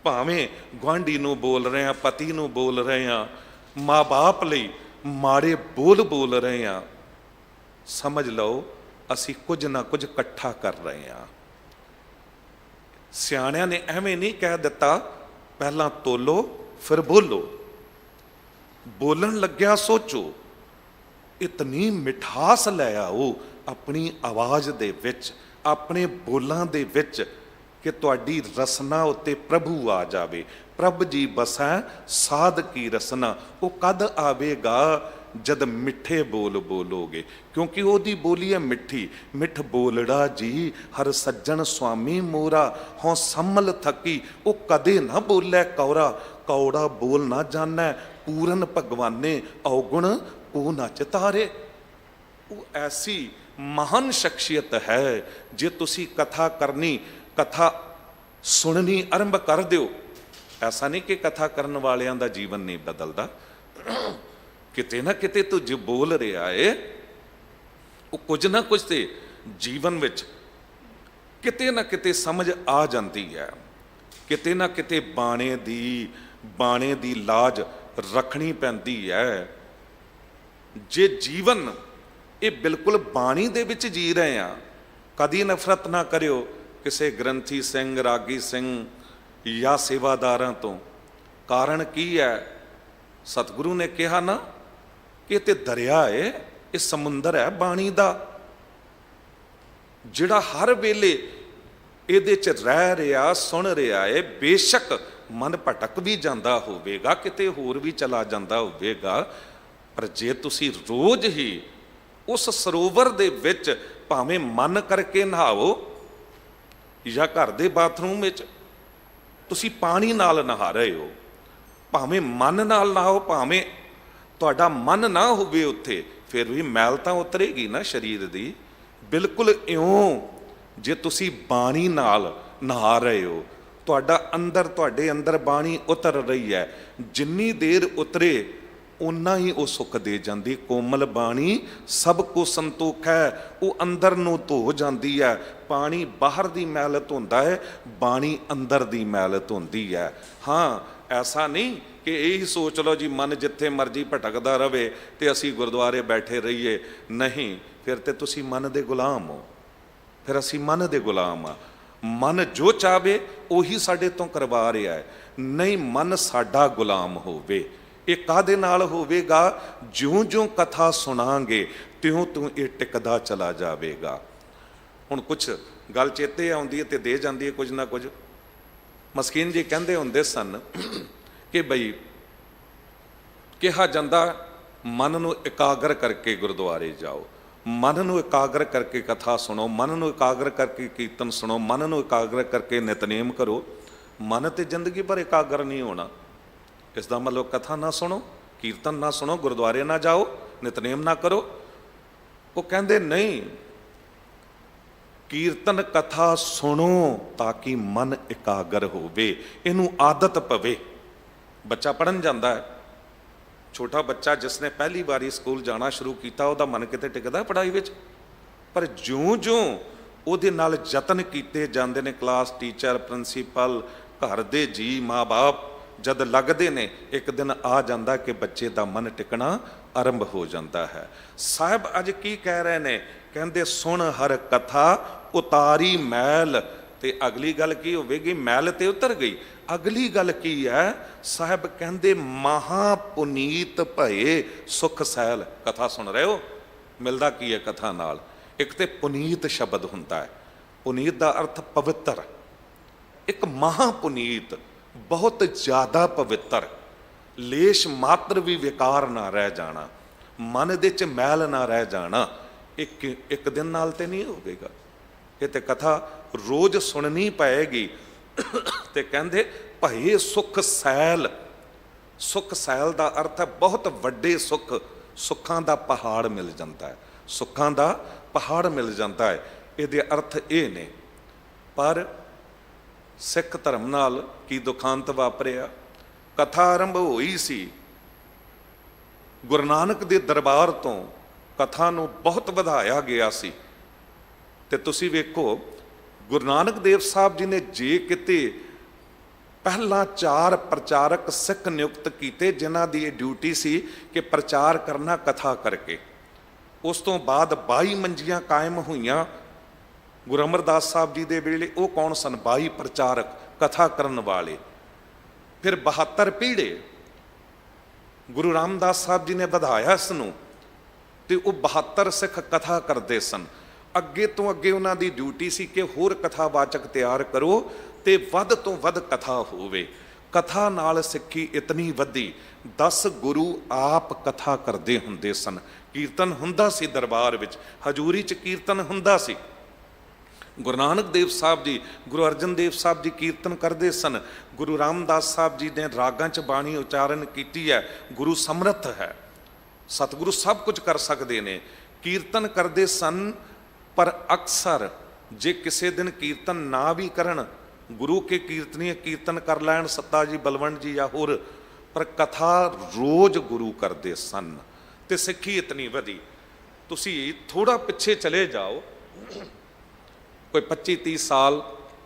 ਭਾਵੇਂ ਗੁਆਂਢੀ ਨੂੰ ਬੋਲ ਰਹੇ ਹਾਂ, ਪਤੀ ਨੂੰ ਬੋਲ ਰਹੇ ਹਾਂ, ਮਾਂ ਬਾਪ ਲਈ ਮਾੜੇ ਬੋਲ ਰਹੇ ਹਾਂ, ਸਮਝ ਲਓ ਅਸੀਂ ਕੁਝ ਨਾ ਕੁਝ ਇਕੱਠਾ ਕਰ ਰਹੇ ਹਾਂ। ਸਿਆਣਿਆਂ ਨੇ ਐਵੇਂ ਨਹੀਂ ਕਹਿ ਦਿੱਤਾ, ਪਹਿਲਾਂ ਤੋਲੋ ਫਿਰ ਬੋਲੋ, ਬੋਲਣ ਲੱਗਿਆ ਸੋਚੋ। ਇਤਨੀ ਮਿਠਾਸ ਲੈ ਆਓ ਆਪਣੀ ਆਵਾਜ਼ ਦੇ ਵਿੱਚ, ਆਪਣੇ ਬੋਲਾਂ ਦੇ ਵਿੱਚ, ਕਿ ਤੁਹਾਡੀ ਰਸਨਾ ਉੱਤੇ ਪ੍ਰਭੂ ਆ ਜਾਵੇ। ਪ੍ਰਭ ਜੀ ਬਸੈ ਸਾਧ ਕੀ ਰਸਨਾ। ਉਹ ਕਦ ਆਵੇਗਾ? ਜਦ ਮਿੱਠੇ ਬੋਲ ਬੋਲੋਗੇ, ਕਿਉਂਕਿ ਉਹਦੀ ਬੋਲੀ ਹੈ ਮਿੱਠੀ। ਮਿੱਠ ਬੋਲੜਾ ਜੀ ਹਰ ਸੱਜਣ ਸੁਆਮੀ ਮੋਰਾ, ਹੋਂ ਸੰਮਲ ਥਕੀ ਉਹ ਕਦੇ ਨਾ ਬੋਲੇ ਕੌਰਾ। ਕੌੜਾ ਬੋਲ ਨਾ ਜਾਣੈ ਪੂਰਨ ਭਗਵਾਨੇ, ਔਗੁਣ ਉਹ ਨਾ ਚਿਤਾਰੇ। ਉਹ ਐਸੀ ਮਹਾਨ ਸ਼ਖਸੀਅਤ ਹੈ। ਜੇ ਤੁਸੀਂ ਕਥਾ ਕਰਨੀ, ਕਥਾ ਸੁਣਨੀ ਆਰੰਭ ਕਰ ਦਿਓ, ਐਸਾ ਨਹੀਂ ਕਿ ਕਥਾ ਕਰਨ ਵਾਲਿਆਂ ਦਾ ਜੀਵਨ ਨਹੀਂ ਬਦਲਦਾ। ਕਿਤੇ ਨਾ ਕਿਤੇ ਤੂੰ ਜੋ ਬੋਲ ਰਿਹਾ ਏ, ਉਹ ਕੁਝ ਨਾ ਕੁਝ ਤੇ ਜੀਵਨ ਵਿੱਚ ਕਿਤੇ ਨਾ ਕਿਤੇ ਸਮਝ ਆ ਜਾਂਦੀ ਹੈ। ਕਿਤੇ ਨਾ ਕਿਤੇ ਬਾਣੇ ਦੀ ਲਾਜ ਰੱਖਣੀ ਪੈਂਦੀ ਹੈ। ਜੇ ਜੀਵਨ ਇਹ ਬਿਲਕੁਲ ਬਾਣੀ ਦੇ ਵਿੱਚ ਜੀ ਰਹੇ ਆ, ਕਦੀ ਨਫ਼ਰਤ ਨਾ ਕਰਿਓ ਕਿਸੇ ਗ੍ਰੰਥੀ ਸਿੰਘ, ਰਾਗੀ ਸਿੰਘ ਜਾਂ ਸੇਵਾਦਾਰਾਂ ਤੋਂ। ਕਾਰਨ ਕੀ ਹੈ? ਸਤਿਗੁਰੂ ਨੇ ਕਿਹਾ ਨਾ ਕਿ ਇਹ ਤੇ ਦਰਿਆ ਹੈ, ਇਹ ਸਮੁੰਦਰ ਹੈ ਬਾਣੀ ਦਾ, ਜਿਹੜਾ ਹਰ ਵੇਲੇ ਇਹਦੇ 'ਚ ਰਹਿ ਰਿਹਾ, ਸੁਣ ਰਿਹਾ ਹੈ। ਬੇਸ਼ੱਕ ਮਨ ਭਟਕ ਵੀ ਜਾਂਦਾ ਹੋਵੇਗਾ, ਕਿਤੇ ਹੋਰ ਵੀ ਚਲਾ ਜਾਂਦਾ ਹੋਵੇਗਾ, ਪਰ ਜੇ ਤੁਸੀਂ ਰੋਜ਼ ਹੀ ਉਸ ਸਰੋਵਰ ਦੇ ਵਿੱਚ ਭਾਵੇਂ ਮਨ ਕਰਕੇ ਨਹਾਓ ਜਾਂ ਘਰ ਦੇ ਬਾਥਰੂਮ ਵਿੱਚ ਤੁਸੀਂ ਪਾਣੀ ਨਾਲ ਨਹਾ ਰਹੇ ਹੋ, ਭਾਵੇਂ ਮਨ ਨਾਲ ਨਹਾਓ, ਭਾਵੇਂ ਤੁਹਾਡਾ ਮਨ ਨਾ ਹੋਵੇ ਉੱਥੇ, ਫਿਰ ਵੀ ਮੈਲ ਤਾਂ ਉਤਰੇਗੀ ਨਾ ਸਰੀਰ ਦੀ। ਬਿਲਕੁਲ ਇਉਂ ਜੇ ਤੁਸੀਂ ਬਾਣੀ ਨਾਲ ਨਹਾ ਰਹੇ ਹੋ, ਤੁਹਾਡੇ ਅੰਦਰ ਬਾਣੀ ਉਤਰ ਰਹੀ ਹੈ, ਜਿੰਨੀ ਦੇਰ ਉਤਰੇ ਉਨਾ ਹੀ ਉਹ ਸੁੱਖ ਦੇ ਜਾਂਦੀ। ਕੋਮਲ ਬਾਣੀ ਸਭ ਕੋ ਸੰਤੋਖ ਹੈ, ਉਹ ਅੰਦਰ ਨੂੰ ਧੋ ਜਾਂਦੀ ਹੈ। ਪਾਣੀ ਬਾਹਰ ਦੀ ਮੈਲ ਧੋਂਦਾ ਹੈ, ਬਾਣੀ ਅੰਦਰ ਦੀ ਮੈਲ ਧੋਂਦੀ ਹੈ। ਹਾਂ, ਐਸਾ ਨਹੀਂ ਕਿ ਇਹੀ ਸੋਚ ਲਓ ਜੀ ਮਨ ਜਿੱਥੇ ਮਰਜ਼ੀ ਭਟਕਦਾ ਰਵੇ ਤੇ ਅਸੀਂ ਗੁਰਦੁਆਰੇ ਬੈਠੇ ਰਹੀਏ। ਨਹੀਂ, ਫਿਰ ਤੇ ਤੁਸੀਂ ਮਨ ਦੇ ਗੁਲਾਮ ਹੋ, ਫਿਰ ਅਸੀਂ ਮਨ ਦੇ ਗੁਲਾਮ ਆ। ਮਨ ਜੋ ਚਾਹਵੇ ਉਹੀ ਸਾਡੇ ਤੋਂ ਕਰਵਾ ਰਿਹਾ ਹੈ। ਨਹੀਂ, ਮਨ ਸਾਡਾ ਗੁਲਾਮ ਹੋਵੇ। ਇਹ ਕਾਹਦੇ ਨਾਲ ਹੋਵੇਗਾ? ਜਿਉਂ-ਜਿਉਂ ਕਥਾ ਸੁਣਾਂਗੇ ਤਿਉਂ-ਤਿਉਂ ਇਹ ਟਿਕਦਾ ਚਲਾ ਜਾਵੇਗਾ। ਹੁਣ ਕੁਛ ਗੱਲ ਚੇਤੇ ਆਉਂਦੀ ਹੈ ਤੇ ਦੇ ਜਾਂਦੀ ਹੈ ਕੁਝ ਨਾ ਕੁਝ। ਮਸਕੀਨ ਜੀ ਕਹਿੰਦੇ ਹੁੰਦੇ ਸਨ ਕਿ ਬਈ ਕਿਹਾ ਜਾਂਦਾ ਮਨ ਨੂੰ ਇਕਾਗਰ ਕਰਕੇ ਗੁਰਦੁਆਰੇ ਜਾਓ, ਮਨ ਨੂੰ ਇਕਾਗਰ ਕਰਕੇ ਕਥਾ ਸੁਣੋ, ਮਨ ਨੂੰ ਇਕਾਗਰ ਕਰਕੇ ਕੀਰਤਨ ਸੁਣੋ, ਮਨ ਨੂੰ ਇਕਾਗਰ ਕਰਕੇ ਨਿਤਨੇਮ ਕਰੋ। ਮਨ ਤੇ ਜ਼ਿੰਦਗੀ ਭਰ ਇਕਾਗਰ ਨਹੀਂ ਹੋਣਾ। ਇਸ ਦਾ ਮਤਲਬ ਕਥਾ ਨਾ ਸੁਣੋ, ਕੀਰਤਨ ਨਾ ਸੁਣੋ, ਗੁਰਦੁਆਰੇ ਨਾ ਜਾਓ, ਨਿਤਨੇਮ ਨਾ ਕਰੋ। ਉਹ ਕਹਿੰਦੇ ਨਹੀਂ, ਕੀਰਤਨ ਕਥਾ ਸੁਣੋ ਤਾਂ ਕਿ ਮਨ ਇਕਾਗਰ ਹੋਵੇ, ਇਹਨੂੰ ਆਦਤ ਪਵੇ। ਬੱਚਾ ਪੜ੍ਹਨ ਜਾਂਦਾ ਹੈ, ਛੋਟਾ ਬੱਚਾ ਜਿਸ ਨੇ ਪਹਿਲੀ ਵਾਰੀ ਸਕੂਲ ਜਾਣਾ ਸ਼ੁਰੂ ਕੀਤਾ, ਉਹਦਾ ਮਨ ਕਿਤੇ ਟਿਕਦਾ ਪੜ੍ਹਾਈ ਵਿੱਚ? ਪਰ ਜਿਉਂ-ਜਿਉਂ ਉਹਦੇ ਨਾਲ ਯਤਨ ਕੀਤੇ ਜਾਂਦੇ ਨੇ, ਕਲਾਸ ਟੀਚਰ, ਪ੍ਰਿੰਸੀਪਲ, ਘਰ ਦੇ ਜੀ, ਮਾਂ-ਬਾਪ ਜਦ ਲੱਗਦੇ ਨੇ, ਇੱਕ ਦਿਨ ਆ ਜਾਂਦਾ ਕਿ ਬੱਚੇ ਦਾ ਮਨ ਟਿਕਣਾ ਆਰੰਭ ਹੋ ਜਾਂਦਾ ਹੈ। ਸਾਹਿਬ ਅੱਜ ਕੀ ਕਹਿ ਰਹੇ ਨੇ? ਕਹਿੰਦੇ ਸੁਣ ਹਰ ਕਥਾ ਉਤਾਰੀ ਮੈਲ। ਤੇ ਅਗਲੀ ਗੱਲ ਕੀ ਹੋਵੇਗੀ? ਮੈਲ ਤੇ ਉਤਰ ਗਈ। ਅਗਲੀ ਗੱਲ ਕੀ ਹੈ? ਸਾਹਿਬ ਕਹਿੰਦੇ ਮਹਾ ਪੁਨੀਤ ਭਏ ਸੁਖ ਸੈਲ। ਕਥਾ ਸੁਣ ਰਹੇ ਹੋ, ਮਿਲਦਾ ਕੀ ਹੈ ਕਥਾ ਨਾਲ? ਇੱਕ ਤੇ ਪੁਨੀਤ ਸ਼ਬਦ ਹੁੰਦਾ ਹੈ। ਪੁਨੀਤ ਦਾ ਅਰਥ ਪਵਿੱਤਰ। ਇੱਕ ਮਹਾ ਪੁਨੀਤ, ਬਹੁਤ ਜ਼ਿਆਦਾ ਪਵਿੱਤਰ, ਲੇਸ਼ ਮਾਤਰ ਵੀ ਵਿਕਾਰ ਨਾ ਰਹਿ ਜਾਣਾ, ਮਨ ਦੇ ਚ ਮੈਲ ਨਾ ਰਹਿ ਜਾਣਾ। ਇੱਕ ਦਿਨ ਨਾਲ ਤੇ ਨਹੀਂ ਹੋਵੇਗਾ, ਇਹ ਤੇ ਕਥਾ ਰੋਜ਼ ਸੁਣਨੀ ਪਏਗੀ। ਤੇ ਕਹਿੰਦੇ ਭਏ ਸੁਖ ਸੈਲ। ਸੁਖ ਸੈਲ ਦਾ ਅਰਥ ਹੈ ਬਹੁਤ ਵੱਡੇ ਸੁੱਖ, ਸੁੱਖਾਂ ਦਾ ਪਹਾੜ ਮਿਲ ਜਾਂਦਾ ਹੈ, ਸੁੱਖਾਂ ਦਾ ਪਹਾੜ ਮਿਲ ਜਾਂਦਾ ਹੈ। ਇਹਦੇ ਅਰਥ ਇਹ ਨੇ। ਪਰ ਸਿੱਖ ਧਰਮ ਨਾਲ ਕੀ ਦੁਖਾਂਤ ਵਾਪਰਿਆ? ਕਥਾ ਆਰੰਭ ਹੋਈ ਸੀ, ਗੁਰੂ ਨਾਨਕ ਦੇ ਦਰਬਾਰ ਤੋਂ ਕਥਾ ਨੂੰ ਬਹੁਤ ਵਧਾਇਆ ਗਿਆ ਸੀ। ਤੇ ਤੁਸੀਂ ਵੇਖੋ, ਗੁਰੂ ਨਾਨਕ ਦੇਵ ਸਾਹਿਬ ਜੀ ਨੇ ਜੇ ਕਿਤੇ ਪਹਿਲਾਂ 4 ਪ੍ਰਚਾਰਕ ਸਿੱਖ ਨਿਯੁਕਤ ਕੀਤੇ, ਜਿਨ੍ਹਾਂ ਦੀ ਇਹ ਡਿਊਟੀ ਸੀ ਕਿ ਪ੍ਰਚਾਰ ਕਰਨਾ ਕਥਾ ਕਰਕੇ। ਉਸ ਤੋਂ ਬਾਅਦ 22 ਮੰਜੀਆਂ ਕਾਇਮ ਹੋਈਆਂ ਗੁਰੂ ਅਮਰਦਾਸ ਸਾਹਿਬ ਜੀ ਦੇ ਵੇਲੇ। ਉਹ ਕੌਣ ਸਨ? 22 ਪ੍ਰਚਾਰਕ, ਕਥਾ ਕਰਨ ਵਾਲੇ। ਫਿਰ 72 ਪੀੜ੍ਹੇ ਗੁਰੂ ਰਾਮਦਾਸ ਸਾਹਿਬ ਜੀ ਨੇ ਵਧਾਇਆ ਇਸ ਨੂੰ, ਤੇ ਉਹ 72 ਸਿੱਖ ਕਥਾ ਕਰਦੇ ਸਨ। ਅੱਗੇ ਤੋਂ ਅੱਗੇ ਉਹਨਾਂ ਦੀ ਡਿਊਟੀ ਸੀ ਕਿ ਹੋਰ ਕਥਾਵਾਚਕ ਤਿਆਰ ਕਰੋ ਤੇ ਵੱਧ ਤੋਂ ਵੱਧ ਕਥਾ ਹੋਵੇ। ਕਥਾ ਨਾਲ ਸਿੱਖੀ ਇਤਨੀ ਵਧੀ, 10 ਗੁਰੂ ਆਪ ਕਥਾ ਕਰਦੇ ਹੁੰਦੇ ਸਨ। ਕੀਰਤਨ ਹੁੰਦਾ ਸੀ ਦਰਬਾਰ ਵਿੱਚ, ਹਜ਼ੂਰੀ 'ਚ ਕੀਰਤਨ ਹੁੰਦਾ ਸੀ। ਗੁਰੂ ਨਾਨਕ ਦੇਵ ਸਾਹਿਬ ਜੀ, ਗੁਰੂ ਅਰਜਨ ਦੇਵ ਸਾਹਿਬ ਜੀ ਕੀਰਤਨ ਕਰਦੇ ਸਨ। ਗੁਰੂ ਰਾਮਦਾਸ ਸਾਹਿਬ ਜੀ ਨੇ ਰਾਗਾਂ 'ਚ ਬਾਣੀ ਉਚਾਰਨ ਕੀਤੀ ਹੈ। ਗੁਰੂ ਸਮਰੱਥ ਹੈ, ਸਤਿਗੁਰੂ ਸਭ ਕੁਝ ਕਰ ਸਕਦੇ ਨੇ। ਕੀਰਤਨ ਕਰਦੇ ਸਨ, ਪਰ ਅਕਸਰ ਜੇ ਕਿਸੇ ਦਿਨ ਕੀਰਤਨ ਨਾ ਵੀ ਕਰਨ, ਗੁਰੂ ਕੇ ਕੀਰਤਨੀਏ ਕੀਰਤਨ ਕਰ ਲੈਣ, ਸੱਤਾ ਜੀ, ਬਲਵੰਤ ਜੀ ਜਾਂ ਹੋਰ, ਪਰ ਕਥਾ ਰੋਜ਼ ਗੁਰੂ ਕਰਦੇ ਸਨ ਤੇ ਸਿੱਖੀ ਇਤਨੀ ਵਧੀ। ਤੁਸੀਂ ਥੋੜਾ ਪਿੱਛੇ ਚਲੇ ਜਾਓ, ਕੋਈ 25-30 ਸਾਲ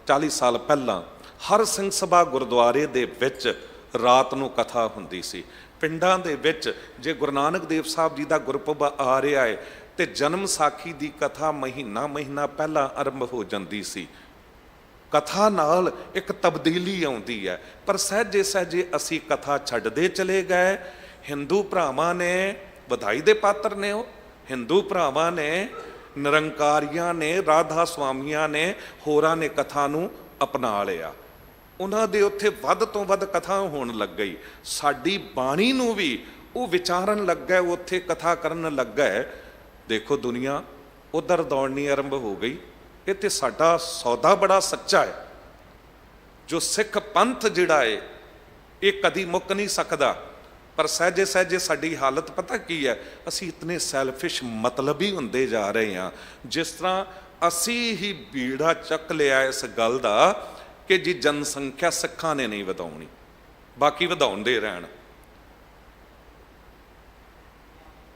40 ਸਾਲ ਪਹਿਲਾਂ ਹਰ ਸਿੰਘ ਸਭਾ ਗੁਰਦੁਆਰੇ ਦੇ ਵਿੱਚ ਰਾਤ ਨੂੰ ਕਥਾ ਹੁੰਦੀ ਸੀ। ਪਿੰਡਾਂ ਦੇ ਵਿੱਚ ਜੇ ਗੁਰੂ ਨਾਨਕ ਦੇਵ ਸਾਹਿਬ ਜੀ ਦਾ ਗੁਰਪੁਰਬ ਆ ਰਿਹਾ ਹੈ ਤੇ ਜਨਮ ਸਾਖੀ ਦੀ ਕਥਾ ਮਹੀਨਾ ਪਹਿਲਾਂ ਆਰੰਭ ਹੋ ਜਾਂਦੀ ਸੀ। ਕਥਾ ਨਾਲ ਇੱਕ ਤਬਦੀਲੀ ਆਉਂਦੀ ਹੈ। ਪਰ ਸਹਿਜੇ ਸਹਿਜੇ ਅਸੀਂ ਕਥਾ ਛੱਡਦੇ ਚਲੇ ਗਏ। ਹਿੰਦੂ ਭਰਾਵਾਂ ਨੇ ਵਧਾਈ ਦੇ ਪਾਤਰ ਨੇ, ਉਹ ਹਿੰਦੂ ਭਰਾਵਾਂ ਨੇ, ਨਿਰੰਕਾਰੀਆਂ ਨੇ, ਰਾਧਾ ਸੁਆਮੀਆਂ ਨੇ, ਹੋਰਾਂ ਨੇ ਕਥਾ ਨੂੰ ਅਪਣਾ ਲਿਆ। ਉਹਨਾਂ ਦੇ ਉੱਥੇ ਵੱਧ ਤੋਂ ਵੱਧ ਕਥਾ ਹੋਣ ਲੱਗ ਗਈ। ਸਾਡੀ ਬਾਣੀ ਨੂੰ ਵੀ ਉਹ ਵਿਚਾਰਨ ਲੱਗਾ, ਉੱਥੇ ਕਥਾ ਕਰਨ ਲੱਗਾ। ਦੇਖੋ ਦੁਨੀਆ ਉਧਰ ਦੌੜਨੀ ਆਰੰਭ ਹੋ ਗਈ। ਇਹ ਤੇ ਸਾਡਾ ਸੌਦਾ ਬੜਾ ਸੱਚਾ ਹੈ। ਜੋ ਸਿੱਖ ਪੰਥ ਜਿਹੜਾ ਹੈ ਇਹ ਕਦੀ ਮੁੱਕ ਨਹੀਂ ਸਕਦਾ। ਪਰ ਸਹਿਜੇ ਸਹਿਜੇ ਸਾਡੀ ਹਾਲਤ ਪਤਾ ਕੀ ਹੈ, ਅਸੀਂ ਇਤਨੇ ਸੈਲਫਿਸ਼ ਮਤਲਬੀ ਹੁੰਦੇ ਜਾ ਰਹੇ ਹਾਂ। ਜਿਸ ਤਰ੍ਹਾਂ ਅਸੀਂ ਹੀ ਬੀੜਾ ਚੱਕ ਲਿਆ ਇਸ ਗੱਲ ਦਾ ਕਿ ਜੀ ਜਨਸੰਖਿਆ ਸਿੱਖਾਂ ਨੇ ਨਹੀਂ ਵਧਾਉਣੀ, ਬਾਕੀ ਵਧਾਉਂਦੇ ਰਹਿਣ।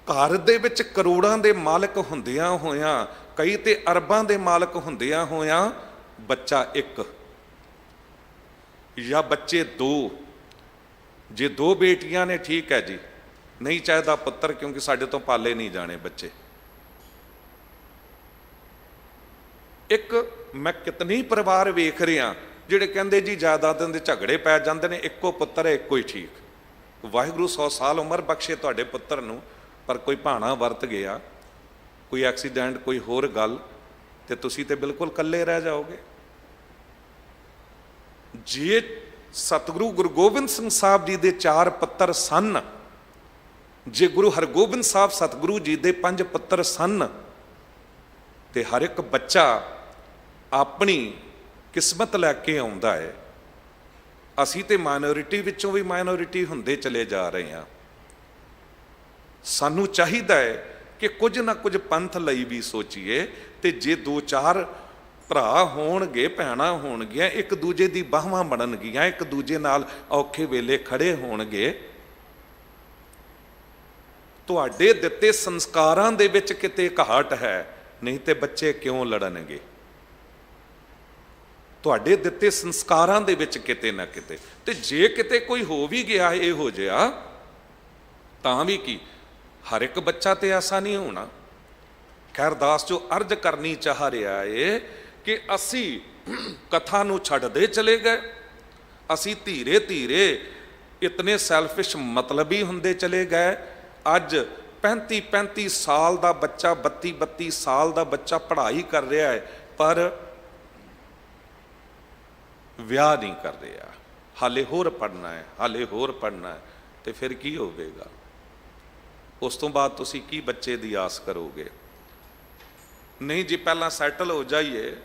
ਘਰ ਦੇ ਵਿੱਚ ਕਰੋੜਾਂ ਦੇ ਮਾਲਕ ਹੁੰਦਿਆਂ ਹੋਇਆਂ, ਕਈ ਤੇ ਅਰਬਾਂ ਦੇ ਮਾਲਕ ਹੁੰਦਿਆਂ ਹੋਇਆਂ ਬੱਚਾ ਇੱਕ ਜਾਂ ਬੱਚੇ ਦੋ, ਜੇ ਦੋ ਬੇਟੀਆਂ ਨੇ ਠੀਕ ਹੈ ਜੀ, ਨਹੀਂ ਚਾਹੀਦਾ ਪੁੱਤਰ, ਕਿਉਂਕਿ ਸਾਡੇ ਤੋਂ ਪਾਲੇ ਨਹੀਂ ਜਾਣੇ ਬੱਚੇ। ਇੱਕ ਮੈਂ ਕਿਤਨੇ ਪਰਿਵਾਰ ਵੇਖ ਰਿਹਾ ਜਿਹੜੇ ਕਹਿੰਦੇ ਜੀ ਜਾਇਦਾਦਾਂ ਦੇ ਝਗੜੇ ਪੈ ਜਾਂਦੇ ਨੇ, ਇੱਕੋ ਪੁੱਤਰ ਹੈ, ਇੱਕੋ ਹੀ ਠੀਕ। ਵਾਹਿਗੁਰੂ 100 ਸਾਲ ਉਮਰ ਬਖਸ਼ੇ ਤੁਹਾਡੇ ਪੁੱਤਰ ਨੂੰ, ਪਰ ਕੋਈ ਭਾਣਾ ਵਰਤ ਗਿਆ, ਕੋਈ ਐਕਸੀਡੈਂਟ, ਕੋਈ ਹੋਰ ਗੱਲ, ਤੇ ਤੁਸੀਂ ਤੇ ਬਿਲਕੁਲ ਇਕੱਲੇ ਰਹਿ ਜਾਓਗੇ। ਜੇ ਸਤਿਗੁਰੂ ਗੁਰੂ ਗੋਬਿੰਦ ਸਿੰਘ ਸਾਹਿਬ ਜੀ ਦੇ 4 ਪੁੱਤਰ ਸਨ, ਜੇ ਗੁਰੂ ਹਰਗੋਬਿੰਦ ਸਾਹਿਬ ਸਤਿਗੁਰੂ ਜੀ ਦੇ 5 ਪੁੱਤਰ ਸਨ, ਤੇ ਹਰ ਇੱਕ ਬੱਚਾ ਆਪਣੀ ਕਿਸਮਤ ਲੈ ਕੇ ਆਉਂਦਾ ਹੈ। ਅਸੀਂ ਤੇ ਮਾਈਨੋਰਿਟੀ ਵਿੱਚੋਂ ਵੀ ਮਾਈਨੋਰਿਟੀ ਹੁੰਦੇ ਚਲੇ ਜਾ ਰਹੇ ਹਾਂ। ਸਾਨੂੰ ਚਾਹੀਦਾ ਹੈ ਕਿ ਕੁਝ ਨਾ ਕੁਝ ਪੰਥ ਲਈ ਵੀ ਸੋਚੀਏ, ਤੇ ਜੇ 2-4 ਭਰਾ ਹੋਣਗੇ, ਭੈਣਾਂ ਹੋਣਗੀਆਂ, ਇੱਕ ਦੂਜੇ ਦੀ ਬਾਹਾਂ ਬਣਨਗੀਆਂ, ਇੱਕ ਦੂਜੇ ਨਾਲ ਔਖੇ ਵੇਲੇ ਖੜੇ ਹੋਣਗੇ, ਤੁਹਾਡੇ ਦਿੱਤੇ ਸੰਸਕਾਰਾਂ ਦੇ ਵਿੱਚ ਕਿਤੇ ਘਾਟ ਹੈ, ਨਹੀਂ ਤੇ ਬੱਚੇ ਕਿਉਂ ਲੜਨਗੇ? ਤੁਹਾਡੇ ਦਿੱਤੇ ਸੰਸਕਾਰਾਂ ਦੇ ਵਿੱਚ ਕਿਤੇ ਨਾ ਕਿਤੇ। ਤੇ ਜੇ ਕਿਤੇ ਕੋਈ ਹੋ ਵੀ ਗਿਆ ਇਹੋ ਜਿਹਾ, ਤਾਂ ਵੀ ਕੀ, ਹਰ ਇੱਕ ਬੱਚਾ ਤੇ ਐਸਾ ਨਹੀਂ ਹੋਣਾ। ਖੈਰ ਦਾਸ ਜੋ ਅਰਜ਼ ਕਰਨੀ ਚਾਹ ਰਿਹਾ ਏ ਕਿ ਅਸੀਂ ਕਥਾ ਨੂੰ ਛੱਡਦੇ ਚਲੇ ਗਏ, ਅਸੀਂ ਧੀਰੇ ਧੀਰੇ ਇਤਨੇ ਸੈਲਫਿਸ਼ ਮਤਲਬੀ ਹੁੰਦੇ ਚਲੇ ਗਏ। ਅੱਜ 35-35 ਸਾਲ ਦਾ ਬੱਚਾ, 32-32 ਸਾਲ ਦਾ ਬੱਚਾ ਪੜ੍ਹਾਈ ਕਰ ਰਿਹਾ ਹੈ, ਪਰ ਵਿਆਹ ਨਹੀਂ ਕਰ ਰਿਹਾ। ਹਾਲੇ ਹੋਰ ਪੜ੍ਹਨਾ ਹੈ, ਹਾਲੇ ਹੋਰ ਪੜ੍ਹਨਾ ਹੈ, ਤੇ ਫਿਰ ਕੀ ਹੋਵੇਗਾ? ਉਸ ਤੋਂ ਬਾਅਦ ਤੁਸੀਂ ਕੀ ਬੱਚੇ ਦੀ ਆਸ ਕਰੋਗੇ? ਨਹੀਂ ਜੀ ਪਹਿਲਾਂ ਸੈਟਲ ਹੋ ਜਾਈਏ।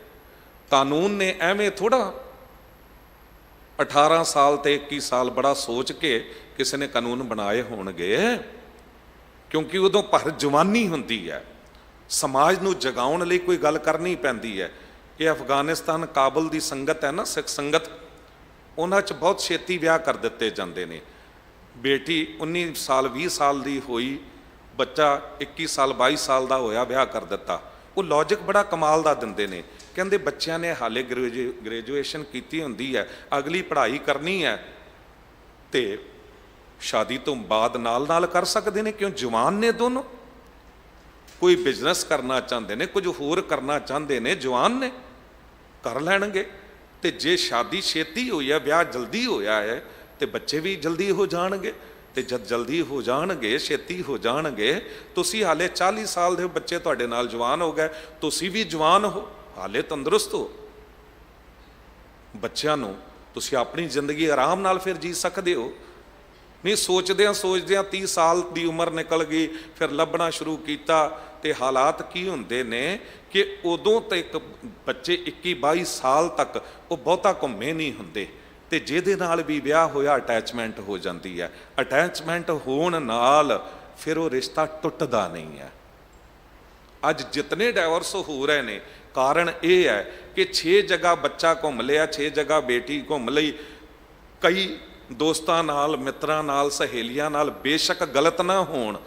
ਕਾਨੂੰਨ ਨੇ ਐਵੇਂ ਥੋੜਾ 18 ਸਾਲ ਤੇ 21 ਸਾਲ ਬੜਾ ਸੋਚ ਕੇ ਕਿਸੇ ਨੇ ਕਾਨੂੰਨ ਬਣਾਏ ਹੋਣਗੇ, ਕਿਉਂਕਿ ਉਦੋਂ ਭਰ ਜਵਾਨੀ ਹੁੰਦੀ ਹੈ। ਸਮਾਜ ਨੂੰ ਜਗਾਉਣ ਲਈ ਕੋਈ ਗੱਲ ਕਰਨੀ ਪੈਂਦੀ ਹੈ। ਇਹ ਅਫਗਾਨਿਸਤਾਨ ਕਾਬਲ ਦੀ ਸੰਗਤ ਹੈ ਨਾ, ਸਿੱਖ ਸੰਗਤ, ਉਹਨਾਂ 'ਚ ਬਹੁਤ ਛੇਤੀ ਵਿਆਹ ਕਰ ਦਿੱਤੇ ਜਾਂਦੇ ਨੇ। ਬੇਟੀ 19 ਸਾਲ 20 ਸਾਲ ਦੀ ਹੋਈ, ਬੱਚਾ 21 ਸਾਲ 22 ਸਾਲ ਦਾ ਹੋਇਆ, ਵਿਆਹ ਕਰ ਦਿੱਤਾ। ਉਹ ਲੌਜਿਕ ਬੜਾ ਕਮਾਲ ਦਾ ਦਿੰਦੇ ਨੇ, ਕਹਿੰਦੇ ਬੱਚਿਆਂ ਨੇ ਹਾਲੇ ਗ੍ਰੈਜੂਏਸ਼ਨ ਕੀਤੀ ਹੁੰਦੀ ਹੈ, ਅਗਲੀ ਪੜ੍ਹਾਈ ਕਰਨੀ ਹੈ, ਤੇ ਸ਼ਾਦੀ ਤੋਂ ਬਾਅਦ ਨਾਲ ਕਰ ਸਕਦੇ ਨੇ। ਕਿਉਂ? ਜਵਾਨ ਨੇ ਦੋਨੋਂ, ਕੋਈ ਬਿਜ਼ਨਸ ਕਰਨਾ ਚਾਹੁੰਦੇ ਨੇ, ਕੁਝ ਹੋਰ ਕਰਨਾ ਚਾਹੁੰਦੇ ਨੇ, ਜਵਾਨ ਨੇ, ਕਰ ਲੈਣਗੇ। ਤੇ ਜੇ ਸ਼ਾਦੀ ਛੇਤੀ ਹੋਈ ਹੈ, ਵਿਆਹ ਜਲਦੀ ਹੋਇਆ ਹੈ, ਤੇ ਬੱਚੇ ਵੀ ਜਲਦੀ ਹੋ ਜਾਣਗੇ। ਤੇ ਜਦ ਜਲਦੀ ਹੋ ਜਾਣਗੇ, ਛੇਤੀ ਹੋ ਜਾਣਗੇ, ਤੁਸੀਂ ਹਾਲੇ 40 ਸਾਲ ਦੇ ਬੱਚੇ ਤੁਹਾਡੇ ਨਾਲ ਜਵਾਨ ਹੋ ਗਏ, ਤੁਸੀਂ ਵੀ ਜਵਾਨ ਹੋ, ਹਾਲੇ ਤੰਦਰੁਸਤ ਹੋ। ਬੱਚਿਆਂ ਨੂੰ ਤੁਸੀਂ ਆਪਣੀ ਜ਼ਿੰਦਗੀ ਆਰਾਮ ਨਾਲ ਫਿਰ ਜੀ ਸਕਦੇ ਹੋ। ਨਹੀਂ ਸੋਚਦਿਆਂ 30 ਸਾਲ ਦੀ ਉਮਰ ਨਿਕਲ ਗਈ, ਫਿਰ ਲੱਭਣਾ ਸ਼ੁਰੂ ਕੀਤਾ, ਤੇ ਹਾਲਾਤ ਕੀ ਹੁੰਦੇ ਨੇ ਕਿ ਉਦੋਂ ਤੱਕ ਬੱਚੇ 21-22 ਸਾਲ ਤੱਕ ਉਹ ਬਹੁਤਾ ਘੁੰਮੇ ਨਹੀਂ ਹੁੰਦੇ, ਤੇ ਜਿਹਦੇ ਨਾਲ ਵੀ ਵਿਆਹ ਹੋਇਆ ਅਟੈਚਮੈਂਟ ਹੋ ਜਾਂਦੀ ਹੈ। ਅਟੈਚਮੈਂਟ ਹੋਣ ਨਾਲ ਫਿਰ ਉਹ ਰਿਸ਼ਤਾ ਟੁੱਟਦਾ ਨਹੀਂ ਹੈ। ਅੱਜ ਜਿਤਨੇ ਡਾਈਵੋਰਸ ਹੋ ਰਹੇ ਨੇ, ਕਾਰਨ ਇਹ ਹੈ ਕਿ 6 ਜਗ੍ਹਾ ਬੱਚਾ ਘੁੰਮ ਲਿਆ, 6 ਜਗ੍ਹਾ ਬੇਟੀ ਘੁੰਮ ਲਈ, ਕਈ ਦੋਸਤਾਂ ਨਾਲ, ਮਿੱਤਰਾਂ ਨਾਲ, ਸਹੇਲੀਆਂ ਨਾਲ, ਬੇਸ਼ੱਕ ਗਲਤ ਨਾ ਹੋਣ,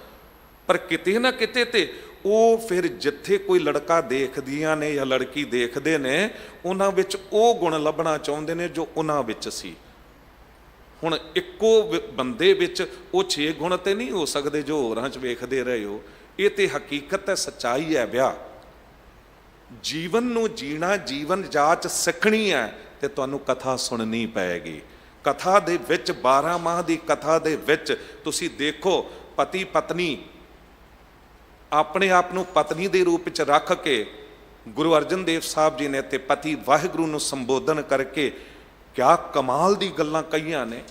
ਪਰ ਕਿਤੇ ਨਾ ਕਿਤੇ ਤੇ ਉਹ ਫਿਰ ਜਿੱਥੇ ਕੋਈ ਲੜਕਾ ਦੇਖਦੀਆਂ ਨੇ ਜਾਂ ਲੜਕੀ ਦੇਖਦੇ ਨੇ, ਉਹਨਾਂ ਵਿੱਚ ਉਹ ਗੁਣ ਲੱਭਣਾ ਚਾਹੁੰਦੇ ਨੇ ਜੋ ਉਹਨਾਂ ਵਿੱਚ ਸੀ। ਹੁਣ ਇੱਕੋ ਬੰਦੇ ਵਿੱਚ ਉਹ 6 ਗੁਣ ਤੇ ਨਹੀਂ ਹੋ ਸਕਦੇ ਜੋ ਹੋਰਾਂ 'ਚ ਵੇਖਦੇ ਰਹੇ ਹੋ। ਇਹ ਤੇ ਹਕੀਕਤ ਹੈ, ਸੱਚਾਈ ਹੈ। ਵਿਆਹ ਜੀਵਨ ਨੂੰ ਜੀਣਾ, ਜੀਵਨ ਜਾਚ ਸਿੱਖਣੀ ਹੈ, ਤੇ ਤੁਹਾਨੂੰ ਕਥਾ ਸੁਣਨੀ ਪਏਗੀ। ਕਥਾ ਦੇ ਵਿੱਚ 12 ਮਾਹ ਦੀ ਕਥਾ ਦੇ ਵਿੱਚ ਤੁਸੀਂ ਦੇਖੋ, ਪਤੀ ਪਤਨੀ ਆਪਣੇ ਆਪ ਨੂੰ ਪਤਨੀ ਦੇ ਰੂਪ ਵਿੱਚ ਰੱਖ ਕੇ ਗੁਰੂ ਅਰਜਨ ਦੇਵ ਸਾਹਿਬ ਜੀ ਨੇ ਤੇ ਪਤੀ ਵਾਹਿਗੁਰੂ ਨੂੰ ਸੰਬੋਧਨ ਕਰਕੇ ਕਿਆ ਕਮਾਲ ਦੀ ਗੱਲਾਂ ਕਹੀਆਂ ਨੇ।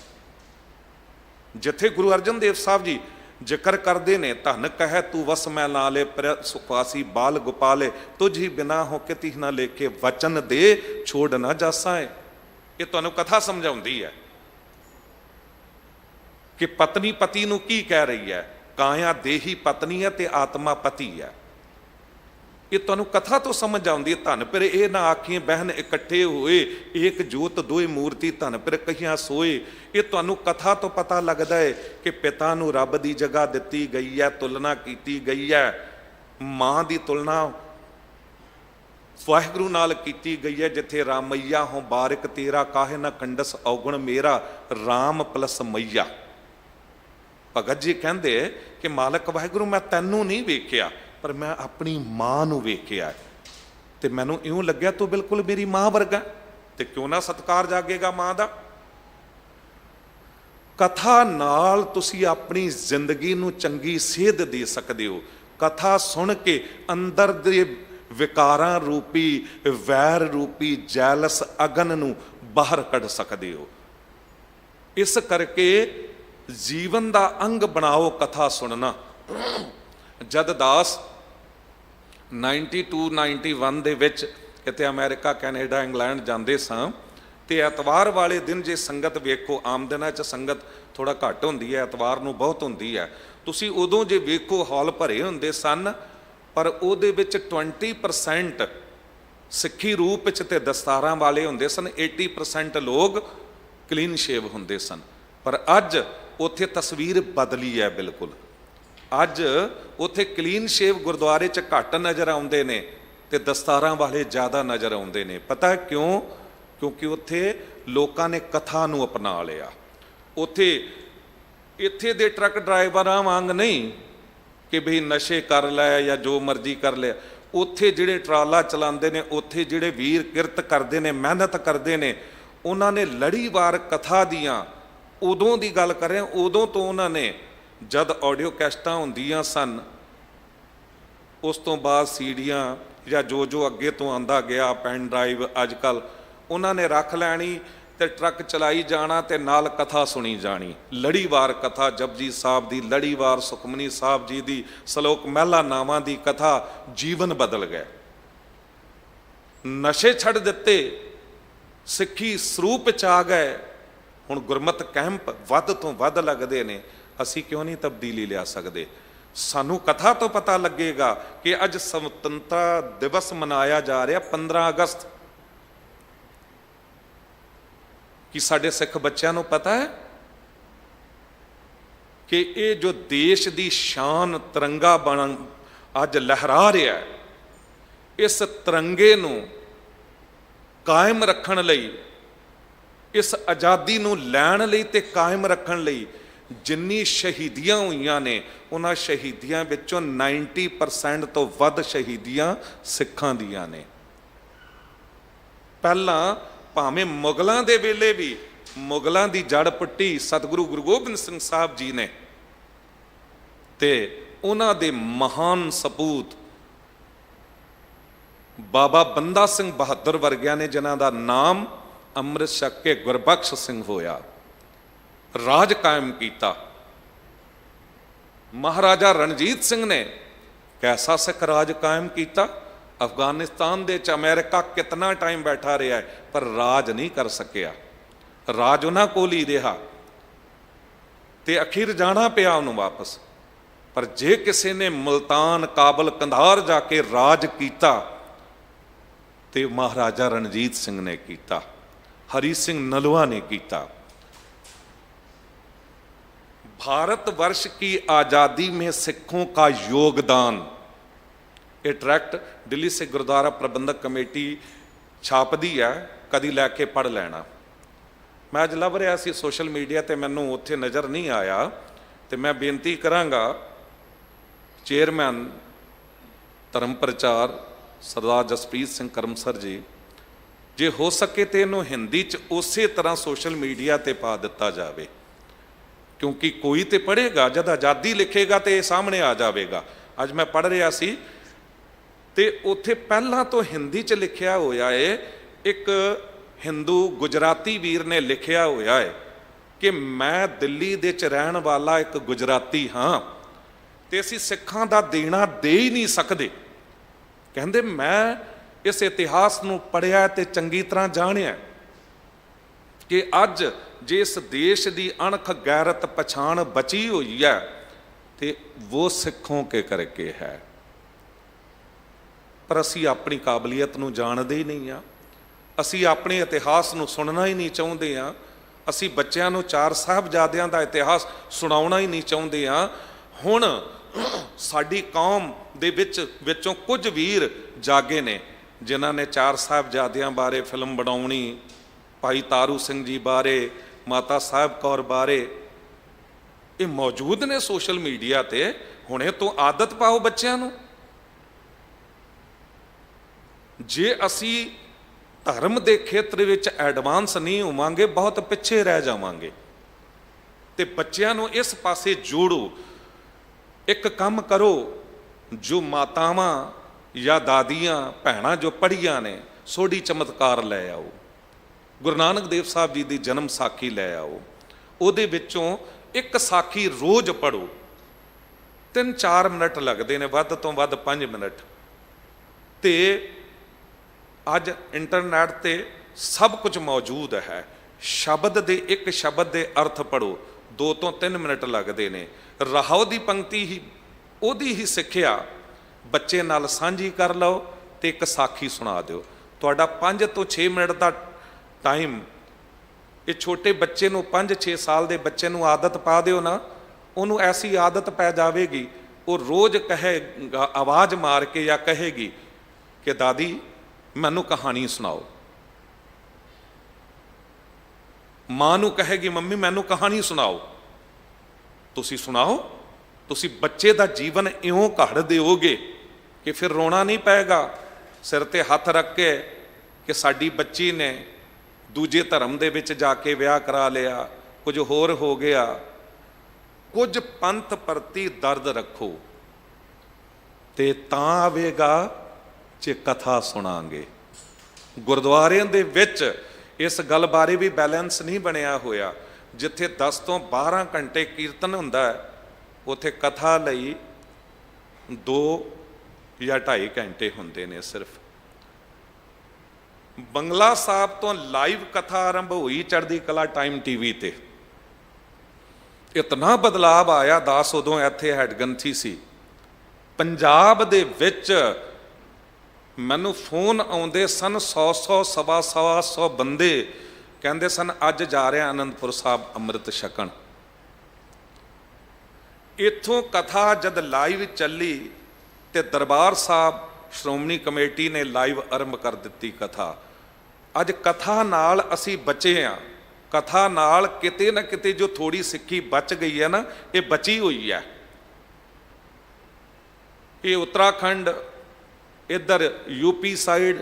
ਜਿੱਥੇ ਗੁਰੂ ਅਰਜਨ ਦੇਵ ਸਾਹਿਬ ਜੀ ਜ਼ਿਕਰ ਕਰਦੇ ਨੇ, ਧਨ ਕਹਿ ਤੂੰ ਵਸ ਮੈਂ ਨਾਲੇ ਪਰ ਸੁਖਵਾਸੀ ਬਾਲ ਗੋਪਾਲੇ, ਤੁਝ ਹੀ ਬਿਨਾ ਹੋ ਕੇ ਤਿਹ ਨਾ ਲੇਖੇ, ਵਚਨ ਦੇ ਛੋੜ ਨਾ ਜਾਸਾਂ। ਇਹ ਤੁਹਾਨੂੰ ਕਥਾ ਸਮਝਾਉਂਦੀ ਹੈ ਕਿ ਪਤਨੀ ਪਤੀ ਨੂੰ ਕੀ ਕਹਿ ਰਹੀ ਹੈ, ਕਾਇਆ ਦੇਹੀ ਪਤਨੀ ਹੈ ਤੇ ਆਤਮਾ ਪਤੀ ਹੈ। ਇਹ ਤੁਹਾਨੂੰ ਕਥਾ ਤੋਂ ਸਮਝ ਆਉਂਦੀ ਹੈ। ਧਨ ਪਰ ਇਹ ਨਾ ਆਖੀਏ ਬਹਿਨ ਇਕੱਠੇ ਹੋਏ, ਏਕ ਜੋਤ ਦੋਏ ਮੂਰਤੀ ਧਨ ਪਰ ਕਹੀਆਂ ਸੋਏ। ਇਹ ਤੁਹਾਨੂੰ ਕਥਾ ਤੋਂ ਪਤਾ ਲੱਗਦਾ ਹੈ ਕਿ ਪਿਤਾ ਨੂੰ ਰੱਬ ਦੀ ਜਗ੍ਹਾ ਦਿੱਤੀ ਗਈ ਹੈ, ਤੁਲਨਾ ਕੀਤੀ ਗਈ ਹੈ। ਮਾਂ ਦੀ ਤੁਲਨਾ ਵਾਹਿਗੁਰੂ ਨਾਲ ਕੀਤੀ ਗਈ ਹੈ, ਜਿੱਥੇ ਰਾਮਈਆ ਹੋ ਬਾਰਿਕ ਤੇਰਾ, ਕਾਹੇ ਨਾ ਕੰਡਸ ਔਗਣ ਮੇਰਾ, ਰਾਮ ਪਲਸ ਮਈਆ। ਭਗਤ ਜੀ ਕਹਿੰਦੇ ਕਿ ਮਾਲਕ ਵਾਹਿਗੁਰੂ ਮੈਂ ਤੈਨੂੰ ਨਹੀਂ ਵੇਖਿਆ, ਪਰ ਮੈਂ ਆਪਣੀ ਮਾਂ ਨੂੰ ਵੇਖਿਆ ਤੇ ਮੈਨੂੰ ਇਉਂ ਲੱਗਿਆ ਤੂੰ ਬਿਲਕੁਲ ਮੇਰੀ ਮਾਂ ਵਰਗਾ। ਤੇ ਕਿਉਂ ਨਾ ਸਤਿਕਾਰ ਜਾਗੇਗਾ ਮਾਂ ਦਾ। ਕਥਾ ਨਾਲ ਤੁਸੀਂ ਆਪਣੀ ਜ਼ਿੰਦਗੀ ਨੂੰ ਚੰਗੀ ਸੇਧ ਦੇ ਸਕਦੇ ਹੋ। ਕਥਾ ਸੁਣ ਕੇ ਅੰਦਰ ਦੇ ਵਿਕਾਰਾਂ ਰੂਪੀ, ਵੈਰ ਰੂਪੀ ਜੈਲਸ ਅਗਨ ਨੂੰ ਬਾਹਰ ਕੱਢ ਸਕਦੇ ਹੋ। ਇਸ ਕਰਕੇ ਜੀਵਨ ਦਾ ਅੰਗ ਬਣਾਓ ਕਥਾ ਸੁਣਨਾ। ਜਦ ਦਾਸ 92-91 ਦੇ ਵਿੱਚ ਕਿਤੇ ਅਮਰੀਕਾ, ਕੈਨੇਡਾ, ਇੰਗਲੈਂਡ ਜਾਂਦੇ ਸਾਂ ਤੇ ਐਤਵਾਰ ਵਾਲੇ ਦਿਨ ਜੇ ਸੰਗਤ ਵੇਖੋ, ਆਮ ਦਿਨਾਂ 'ਚ ਸੰਗਤ ਥੋੜਾ ਘੱਟ ਹੁੰਦੀ ਹੈ, ਐਤਵਾਰ ਨੂੰ ਬਹੁਤ ਹੁੰਦੀ ਹੈ। ਤੁਸੀਂ ਉਦੋਂ ਜੇ ਵੇਖੋ ਹਾਲ ਭਰੇ ਹੁੰਦੇ ਸਨ, ਪਰ ਉਹਦੇ ਵਿੱਚ 20% ਸਿੱਖੀ ਰੂਪ ਵਿੱਚ ਤੇ ਦਸਤਾਰਾਂ ਵਾਲੇ ਹੁੰਦੇ ਸਨ, 80% ਲੋਕ ਕਲੀਨ ਸ਼ੇਵ ਹੁੰਦੇ ਸਨ। ਪਰ ਅੱਜ ਉੱਥੇ ਤਸਵੀਰ ਬਦਲੀ ਹੈ ਬਿਲਕੁਲ। ਅੱਜ ਉੱਥੇ ਕਲੀਨ ਸ਼ੇਵ ਗੁਰਦੁਆਰੇ 'ਚ ਘੱਟ ਨਜ਼ਰ ਆਉਂਦੇ ਨੇ ਤੇ ਦਸਤਾਰਾਂ ਵਾਲੇ ਜ਼ਿਆਦਾ ਨਜ਼ਰ ਆਉਂਦੇ ਨੇ। ਪਤਾ ਕਿਉਂ? ਕਿਉਂਕਿ ਉੱਥੇ ਲੋਕਾਂ ਨੇ ਕਥਾ ਨੂੰ ਅਪਣਾ ਲਿਆ। ਉੱਥੇ ਇੱਥੇ ਦੇ ਟਰੱਕ ਡਰਾਈਵਰਾਂ ਵਾਂਗ ਨਹੀਂ ਕਿ ਵੀ ਨਸ਼ੇ ਕਰ ਲੈ ਜਾਂ ਜੋ ਮਰਜ਼ੀ ਕਰ ਲਿਆ। ਉੱਥੇ ਜਿਹੜੇ ਟਰਾਲਾ ਚਲਾਉਂਦੇ ਨੇ, ਉੱਥੇ ਜਿਹੜੇ ਵੀਰ ਕਿਰਤ ਕਰਦੇ ਨੇ, ਮਿਹਨਤ ਕਰਦੇ ਨੇ, ਉਹਨਾਂ ਨੇ ਲੜੀਵਾਰ ਕਥਾ ਦੀਆਂ, ਉਦੋਂ ਦੀ ਗੱਲ ਕਰ ਰਿਹਾ, ਉਦੋਂ ਤੋਂ ਉਹਨਾਂ ਨੇ, ਜਦ ਆਡੀਓ ਕੈਸਟਾਂ ਹੁੰਦੀਆਂ ਸਨ, ਉਸ ਤੋਂ ਬਾਅਦ ਸੀਡੀਆਂ ਜਾਂ ਜੋ ਅੱਗੇ ਤੋਂ ਆਉਂਦਾ ਗਿਆ, ਪੈਨ ਡਰਾਈਵ ਅੱਜ ਕੱਲ੍ਹ, ਉਹਨਾਂ ਨੇ ਰੱਖ ਲੈਣੀ ਤੇ ਟਰੱਕ ਚਲਾਈ ਜਾਣਾ ਤੇ ਨਾਲ ਕਥਾ ਸੁਣੀ ਜਾਣੀ। ਲੜੀਵਾਰ ਕਥਾ, ਜਪਜੀ ਸਾਹਿਬ ਦੀ ਲੜੀਵਾਰ, ਸੁਖਮਨੀ ਸਾਹਿਬ ਜੀ ਦੀ, ਸ਼ਲੋਕ ਮਹਿਲਾ ਨਾਵਾਂ ਦੀ ਕਥਾ। ਜੀਵਨ ਬਦਲ ਗਏ, ਨਸ਼ੇ ਛੱਡ ਦਿੱਤੇ, ਸਿੱਖੀ ਸਰੂਪ 'ਚ ਆ ਗਏ। ਹੁਣ ਗੁਰਮਤਿ ਕੈਂਪ ਵੱਧ ਤੋਂ ਵੱਧ ਲੱਗਦੇ ਨੇ। ਅਸੀਂ ਕਿਉਂ ਨਹੀਂ ਤਬਦੀਲੀ ਲਿਆ ਸਕਦੇ? ਸਾਨੂੰ ਕਥਾ ਤੋਂ ਪਤਾ ਲੱਗੇਗਾ ਕਿ ਅੱਜ ਸੁਤੰਤਰਤਾ ਦਿਵਸ ਮਨਾਇਆ ਜਾ ਰਿਹਾ 15 ਅਗਸਤ। ਕੀ ਸਾਡੇ ਸਿੱਖ ਬੱਚਿਆਂ ਨੂੰ ਪਤਾ ਹੈ ਕਿ ਇਹ ਜੋ ਦੇਸ਼ ਦੀ ਸ਼ਾਨ ਤਿਰੰਗਾ ਬਣ ਅੱਜ ਲਹਿਰਾ ਰਿਹਾ ਹੈ, ਇਸ ਤਿਰੰਗੇ ਨੂੰ ਕਾਇਮ ਰੱਖਣ ਲਈ, ਇਸ ਆਜ਼ਾਦੀ ਨੂੰ ਲੈਣ ਲਈ ਤੇ ਕਾਇਮ ਰੱਖਣ ਲਈ ਜਿੰਨੀ ਸ਼ਹੀਦੀਆਂ ਹੋਈਆਂ ਨੇ, ਉਹਨਾਂ ਸ਼ਹੀਦੀਆਂ ਵਿੱਚੋਂ 90% ਤੋਂ ਵੱਧ ਸ਼ਹੀਦੀਆਂ ਸਿੱਖਾਂ ਦੀਆਂ ਨੇ। ਪਹਿਲਾਂ ਭਾਵੇਂ ਮੁਗਲਾਂ ਦੇ ਵੇਲੇ ਵੀ ਮੁਗਲਾਂ ਦੀ ਜੜ ਪੁੱਟੀ ਸਤਿਗੁਰੂ ਗੁਰੂ ਗੋਬਿੰਦ ਸਿੰਘ ਸਾਹਿਬ ਜੀ ਨੇ, ਤੇ ਉਹਨਾਂ ਦੇ ਮਹਾਨ ਸਪੂਤ ਬਾਬਾ ਬੰਦਾ ਸਿੰਘ ਬਹਾਦਰ ਵਰਗਿਆਂ ਨੇ, ਜਿਨ੍ਹਾਂ ਦਾ ਨਾਮ ਅੰਮ੍ਰਿਤ ਛਕ ਕੇ ਗੁਰਬਖਸ਼ ਸਿੰਘ ਹੋਇਆ, ਰਾਜ ਕਾਇਮ ਕੀਤਾ। ਮਹਾਰਾਜਾ ਰਣਜੀਤ ਸਿੰਘ ਨੇ ਕੈਸਾ ਸਿੱਖ ਰਾਜ ਕਾਇਮ ਕੀਤਾ। ਅਫਗਾਨਿਸਤਾਨ ਦੇ 'ਚ ਅਮਰੀਕਾ ਕਿਤਨਾ ਟਾਈਮ ਬੈਠਾ ਰਿਹਾ ਹੈ, ਪਰ ਰਾਜ ਨਹੀਂ ਕਰ ਸਕਿਆ। ਰਾਜ ਉਹਨਾਂ ਕੋਲ ਹੀ ਰਿਹਾ ਤੇ ਅਖੀਰ ਜਾਣਾ ਪਿਆ ਉਹਨੂੰ ਵਾਪਸ। ਪਰ ਜੇ ਕਿਸੇ ਨੇ ਮੁਲਤਾਨ, ਕਾਬਲ, ਕੰਧਾਰ ਜਾ ਕੇ ਰਾਜ ਕੀਤਾ ਤੇ ਮਹਾਰਾਜਾ ਰਣਜੀਤ ਸਿੰਘ ਨੇ ਕੀਤਾ, ਹਰੀ ਸਿੰਘ ਨਲੂਆ ਨੇ ਕੀਤਾ। भारतवर्ष की आज़ादी में सिखों का योगदान, ये ट्रैक्ट दिल्ली से गुरुद्वारा प्रबंधक कमेटी छापदी है, कदी लैके पढ़ लेना। मैं अज लभ रहा सी सोशल मीडिया ते मैनू उत्थे नज़र नहीं आया, तो मैं बेनती करांगा चेयरमैन धर्म प्रचार सरदार जसप्रीत सिंह करमसर जी, जे हो सके तो इनू हिंदी च उस तरह सोशल मीडिया ते पा दिता जाए, क्योंकि कोई तो पढ़ेगा, जब आज़ादी लिखेगा तो यह सामने आ जाएगा। अज मैं पढ़ रहा सी ते उत्थे पहला तो हिंदी च लिखिया होया है, एक हिंदू गुजराती वीर ने लिखिया होया है कि मैं दिल्ली दे च रहन वाला एक गुजराती हाँ, ਤੇ ਅਸੀਂ ਸਿੱਖਾਂ ਦਾ ਦੇਣਾ ਦੇ ਹੀ ਨਹੀਂ ਸਕਦੇ। ਕਹਿੰਦੇ ਮੈਂ ਇਸ ਇਤਿਹਾਸ ਨੂੰ ਪੜ੍ਹਿਆ ਤੇ ਚੰਗੀ ਤਰ੍ਹਾਂ ਜਾਣਿਆ ਕਿ ਅੱਜ ਜੇ ਇਸ ਦੇਸ਼ ਦੀ ਅਣਖ ਗੈਰਤ ਪਛਾਣ ਬਚੀ ਹੋਈ ਹੈ ਤੇ ਉਹ ਸਿੱਖੋਂ ਕੇ ਕਰਕੇ ਹੈ। ਪਰ ਅਸੀਂ ਆਪਣੀ ਕਾਬਲੀਅਤ ਨੂੰ ਜਾਣਦੇ ਹੀ ਨਹੀਂ ਆ, ਅਸੀਂ ਆਪਣੇ ਇਤਿਹਾਸ ਨੂੰ ਸੁਣਨਾ ਹੀ ਨਹੀਂ ਚਾਹੁੰਦੇ ਆ, ਅਸੀਂ ਬੱਚਿਆਂ ਨੂੰ 4 ਸਾਹਿਬਜ਼ਾਦਿਆਂ ਦਾ ਇਤਿਹਾਸ ਸੁਣਾਉਣਾ ਹੀ ਨਹੀਂ ਚਾਹੁੰਦੇ ਆ। ਹੁਣ ਸਾਡੀ ਕੌਮ ਦੇ ਵਿੱਚੋਂ ਕੁਝ ਵੀਰ ਜਾਗੇ ਨੇ ਜਿਨ੍ਹਾਂ ਨੇ 4 ਸਾਹਿਬਜ਼ਾਦਿਆਂ ਬਾਰੇ ਫਿਲਮ ਬਣਾਉਣੀ, ਭਾਈ ਤਾਰੂ ਸਿੰਘ ਜੀ ਬਾਰੇ, ਮਾਤਾ ਸਾਹਿਬ ਕੌਰ ਬਾਰੇ, ਇਹ ਮੌਜੂਦ ਨੇ ਸੋਸ਼ਲ ਮੀਡੀਆ ਤੇ। ਹੁਣੇ ਤੋਂ ਆਦਤ ਪਾਓ ਬੱਚਿਆਂ ਨੂੰ। ਜੇ ਅਸੀਂ ਧਰਮ ਦੇ ਖੇਤਰ ਵਿੱਚ ਐਡਵਾਂਸ ਨਹੀਂ ਹੋਵਾਂਗੇ, ਬਹੁਤ ਪਿੱਛੇ ਰਹਿ ਜਾਵਾਂਗੇ। ਤੇ ਬੱਚਿਆਂ ਨੂੰ ਇਸ ਪਾਸੇ ਜੋੜੋ। ਇੱਕ ਕੰਮ ਕਰੋ, ਜੋ ਮਾਤਾਵਾਂ ਜਾਂ ਦਾਦੀਆਂ ਭੈਣਾਂ ਜੋ ਪੜ੍ਹੀਆਂ ਨੇ, ਸੋਢੀ ਚਮਤਕਾਰ ਲੈ ਆਓ, ਗੁਰੂ ਨਾਨਕ ਦੇਵ ਸਾਹਿਬ ਜੀ ਦੀ ਜਨਮ ਸਾਖੀ ਲੈ ਆਓ, ਉਹਦੇ ਵਿੱਚੋਂ ਇੱਕ ਸਾਖੀ ਰੋਜ਼ ਪੜ੍ਹੋ। 3-4 ਮਿੰਟ ਲੱਗਦੇ ਨੇ, ਵੱਧ ਤੋਂ ਵੱਧ 5 ਮਿੰਟ। ਤੇ ਅੱਜ ਇੰਟਰਨੈਟ ਤੇ ਸਭ ਕੁਝ ਮੌਜੂਦ ਹੈ। ਸ਼ਬਦ ਦੇ ਇੱਕ ਸ਼ਬਦ ਦੇ ਅਰਥ ਪੜ੍ਹੋ, 2 ਤੋਂ 3 ਮਿੰਟ ਲੱਗਦੇ ਨੇ। ਰਹਾਉ ਦੀ ਪੰਕਤੀ ਹੀ, ਉਹਦੀ ਹੀ ਸਿੱਖਿਆ ਬੱਚੇ ਨਾਲ ਸਾਂਝੀ ਕਰ ਲਓ ਤੇ ਇੱਕ ਸਾਖੀ ਸੁਣਾ ਦਿਓ। ਤੁਹਾਡਾ 5 ਤੋਂ 6 ਮਿੰਟ ਦਾ ਟਾਈਮ, ਇਹ ਛੋਟੇ ਬੱਚੇ ਨੂੰ 5-6 ਸਾਲ ਦੇ ਬੱਚੇ ਨੂੰ ਆਦਤ ਪਾ ਦਿਓ ਨਾ, ਉਹਨੂੰ ਐਸੀ ਆਦਤ ਪੈ ਜਾਵੇਗੀ, ਉਹ ਰੋਜ਼ ਕਹੇਗਾ, ਆਵਾਜ਼ ਮਾਰ ਕੇ ਜਾਂ ਕਹੇਗੀ ਕਿ ਦਾਦੀ ਮੈਨੂੰ ਕਹਾਣੀ ਸੁਣਾਓ। ਮਾਂ ਨੂੰ ਕਹੇਗੀ ਮੰਮੀ ਮੈਨੂੰ ਕਹਾਣੀ ਸੁਣਾਓ। ਤੁਸੀਂ ਸੁਣਾਓ, ਤੁਸੀਂ ਬੱਚੇ ਦਾ ਜੀਵਨ ਇਉਂ ਘੜ ਦਿਓਗੇ ਕਿ ਫਿਰ ਰੋਣਾ ਨਹੀਂ ਪਏਗਾ। ਸਿਰ ਤੇ ਹੱਥ ਰੱਖ ਕੇ ਕਿ ਸਾਡੀ ਬੱਚੀ ਨੇ ਦੂਜੇ ਧਰਮ ਦੇ ਵਿੱਚ ਜਾ ਕੇ ਵਿਆਹ ਕਰਾ ਲਿਆ, ਕੁਝ ਹੋਰ ਹੋ ਗਿਆ। ਕੁਝ ਪੰਥ ਪ੍ਰਤੀ ਦਰਦ ਰੱਖੋ ਤੇ ਤਾਂ ਆਵੇਗਾ ਜੇ ਕਥਾ ਸੁਣਾਂਗੇ। ਗੁਰਦੁਆਰਿਆਂ ਦੇ ਵਿੱਚ ਇਸ ਗੱਲ ਬਾਰੇ ਵੀ ਬੈਲੈਂਸ ਨਹੀਂ ਬਣਿਆ ਹੋਇਆ। ਜਿੱਥੇ 10 ਤੋਂ 12 ਘੰਟੇ ਕੀਰਤਨ ਹੁੰਦਾ ਹੈ, ਉੱਥੇ ਕਥਾ ਲਈ 2 ਜਾਂ 2.5 ਘੰਟੇ ਹੁੰਦੇ ਨੇ ਸਿਰਫ। ਬੰਗਲਾ ਸਾਹਿਬ ਤੋਂ ਲਾਈਵ ਕਥਾ ਆਰੰਭ ਹੋਈ ਚੜ੍ਹਦੀ ਕਲਾ ਟਾਈਮ ਟੀਵੀ ਤੇ। ਇਤਨਾ ਬਦਲਾਵ ਆਇਆ। ਦਾਸ ਉਦੋਂ ਇੱਥੇ ਹੈਡਗੰਥੀ ਸੀ। ਪੰਜਾਬ ਦੇ ਵਿੱਚ ਮੈਨੂੰ ਫੋਨ ਆਉਂਦੇ ਸਨ, 100 ਸਵਾ 100 ਬੰਦੇ ਕਹਿੰਦੇ ਸਨ ਅੱਜ ਜਾ ਰਿਹਾ ਆਨੰਦਪੁਰ ਸਾਹਿਬ ਅੰਮ੍ਰਿਤ ਛਕਣ। ਇੱਥੋਂ ਕਥਾ ਜਦ ਲਾਈਵ ਚੱਲੀ ਤੇ ਦਰਬਾਰ ਸਾਹਿਬ ਸ਼੍ਰੋਮਣੀ ਕਮੇਟੀ ਨੇ ਲਾਈਵ ਆਰੰਭ ਕਰ ਦਿੱਤੀ ਕਥਾ। ਅੱਜ ਕਥਾ ਨਾਲ ਅਸੀਂ ਬਚੇ ਹਾਂ। ਕਥਾ ਨਾਲ ਕਿਤੇ ਨਾ ਕਿਤੇ ਜੋ ਥੋੜੀ ਸਿੱਖੀ ਬਚ ਗਈ ਹੈ ਨਾ, ਇਹ ਬਚੀ ਹੋਈ ਹੈ। ਇਹ ਉੱਤਰਾਖੰਡ, ਇੱਧਰ ਯੂਪੀ ਸਾਈਡ,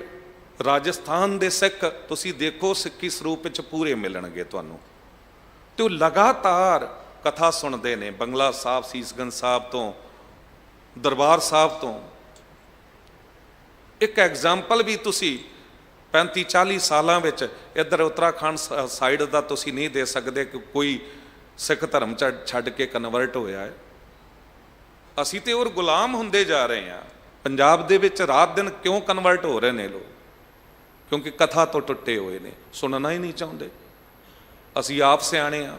ਰਾਜਸਥਾਨ ਦੇ ਸਿੱਖ ਤੁਸੀਂ ਦੇਖੋ ਸਿੱਖੀ ਸਰੂਪ ਵਿੱਚ ਪੂਰੇ ਮਿਲਣਗੇ ਤੁਹਾਨੂੰ। ਤੇ ਉਹ ਲਗਾਤਾਰ ਕਥਾ ਸੁਣਦੇ ਨੇ ਬੰਗਲਾ ਸਾਹਿਬ, ਸੀਸਗੰਜ ਸਾਹਿਬ ਤੋਂ, ਦਰਬਾਰ ਸਾਹਿਬ ਤੋਂ। ਇੱਕ ਐਗਜ਼ਾਮਪਲ ਵੀ ਤੁਸੀਂ 35-40 ਸਾਲਾਂ ਵਿੱਚ ਇੱਧਰ ਉੱਤਰਾਖੰਡ ਸਾਈਡ ਦਾ ਤੁਸੀਂ ਨਹੀਂ ਦੇ ਸਕਦੇ ਕਿ ਕੋਈ ਸਿੱਖ ਧਰਮ ਛੱਡ ਕੇ ਕਨਵਰਟ ਹੋਇਆ ਹੈ। ਅਸੀਂ ਤੇ ਹੋਰ ਗੁਲਾਮ ਹੁੰਦੇ ਜਾ ਰਹੇ ਹਾਂ। ਪੰਜਾਬ ਦੇ ਵਿੱਚ ਰਾਤ ਦਿਨ ਕਿਉਂ ਕਨਵਰਟ ਹੋ ਰਹੇ ਨੇ ਲੋਕ? ਕਿਉਂਕਿ ਕਥਾ ਤੋਂ ਟੁੱਟੇ ਹੋਏ ਨੇ, ਸੁਣਨਾ ਹੀ ਨਹੀਂ ਚਾਹੁੰਦੇ। ਅਸੀਂ ਆਪ ਸਿਆਣੇ ਹਾਂ,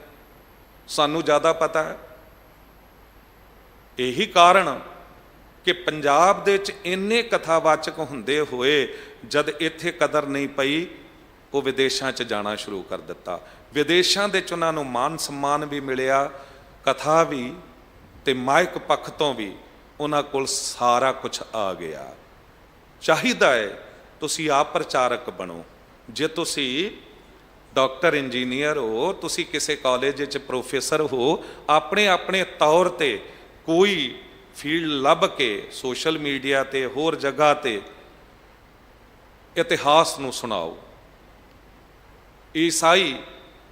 ਸਾਨੂੰ ਜ਼ਿਆਦਾ ਪਤਾ ਹੈ। ਇਹੀ ਕਾਰਨ ਕਿ ਪੰਜਾਬ ਦੇ ਵਿੱਚ ਇੰਨੇ ਕਥਾਵਾਚਕ ਹੁੰਦੇ ਹੋਏ ਜਦ ਇੱਥੇ ਕਦਰ ਨਹੀਂ ਪਈ, ਉਹ ਵਿਦੇਸ਼ਾਂ 'ਚ ਜਾਣਾ ਸ਼ੁਰੂ ਕਰ ਦਿੱਤਾ। ਵਿਦੇਸ਼ਾਂ ਦੇ 'ਚ ਉਹਨਾਂ ਨੂੰ ਮਾਨ ਸਨਮਾਨ ਵੀ ਮਿਲਿਆ, ਕਥਾ ਵੀ ਤੇ ਮਾਇਕ ਪੱਖ ਤੋਂ ਵੀ ਉਹਨਾਂ ਕੋਲ ਸਾਰਾ ਕੁਝ ਆ ਗਿਆ। ਚਾਹੀਦਾ ਹੈ ਤੁਸੀਂ ਆਪ ਪ੍ਰਚਾਰਕ ਬਣੋ। ਜੇ ਤੁਸੀਂ ਡਾਕਟਰ, ਇੰਜੀਨੀਅਰ ਹੋ, ਤੁਸੀਂ ਕਿਸੇ ਕਾਲਜ ਵਿੱਚ ਪ੍ਰੋਫੈਸਰ ਹੋ, ਆਪਣੇ ਆਪਣੇ ਤੌਰ ਤੇ ਕੋਈ ਫੀਲਡ ਲੱਭ ਕੇ ਸੋਸ਼ਲ ਮੀਡੀਆ ਤੇ ਹੋਰ ਜਗ੍ਹਾ ਤੇ ਇਤਿਹਾਸ ਨੂੰ ਸੁਣਾਓ। ਈਸਾਈ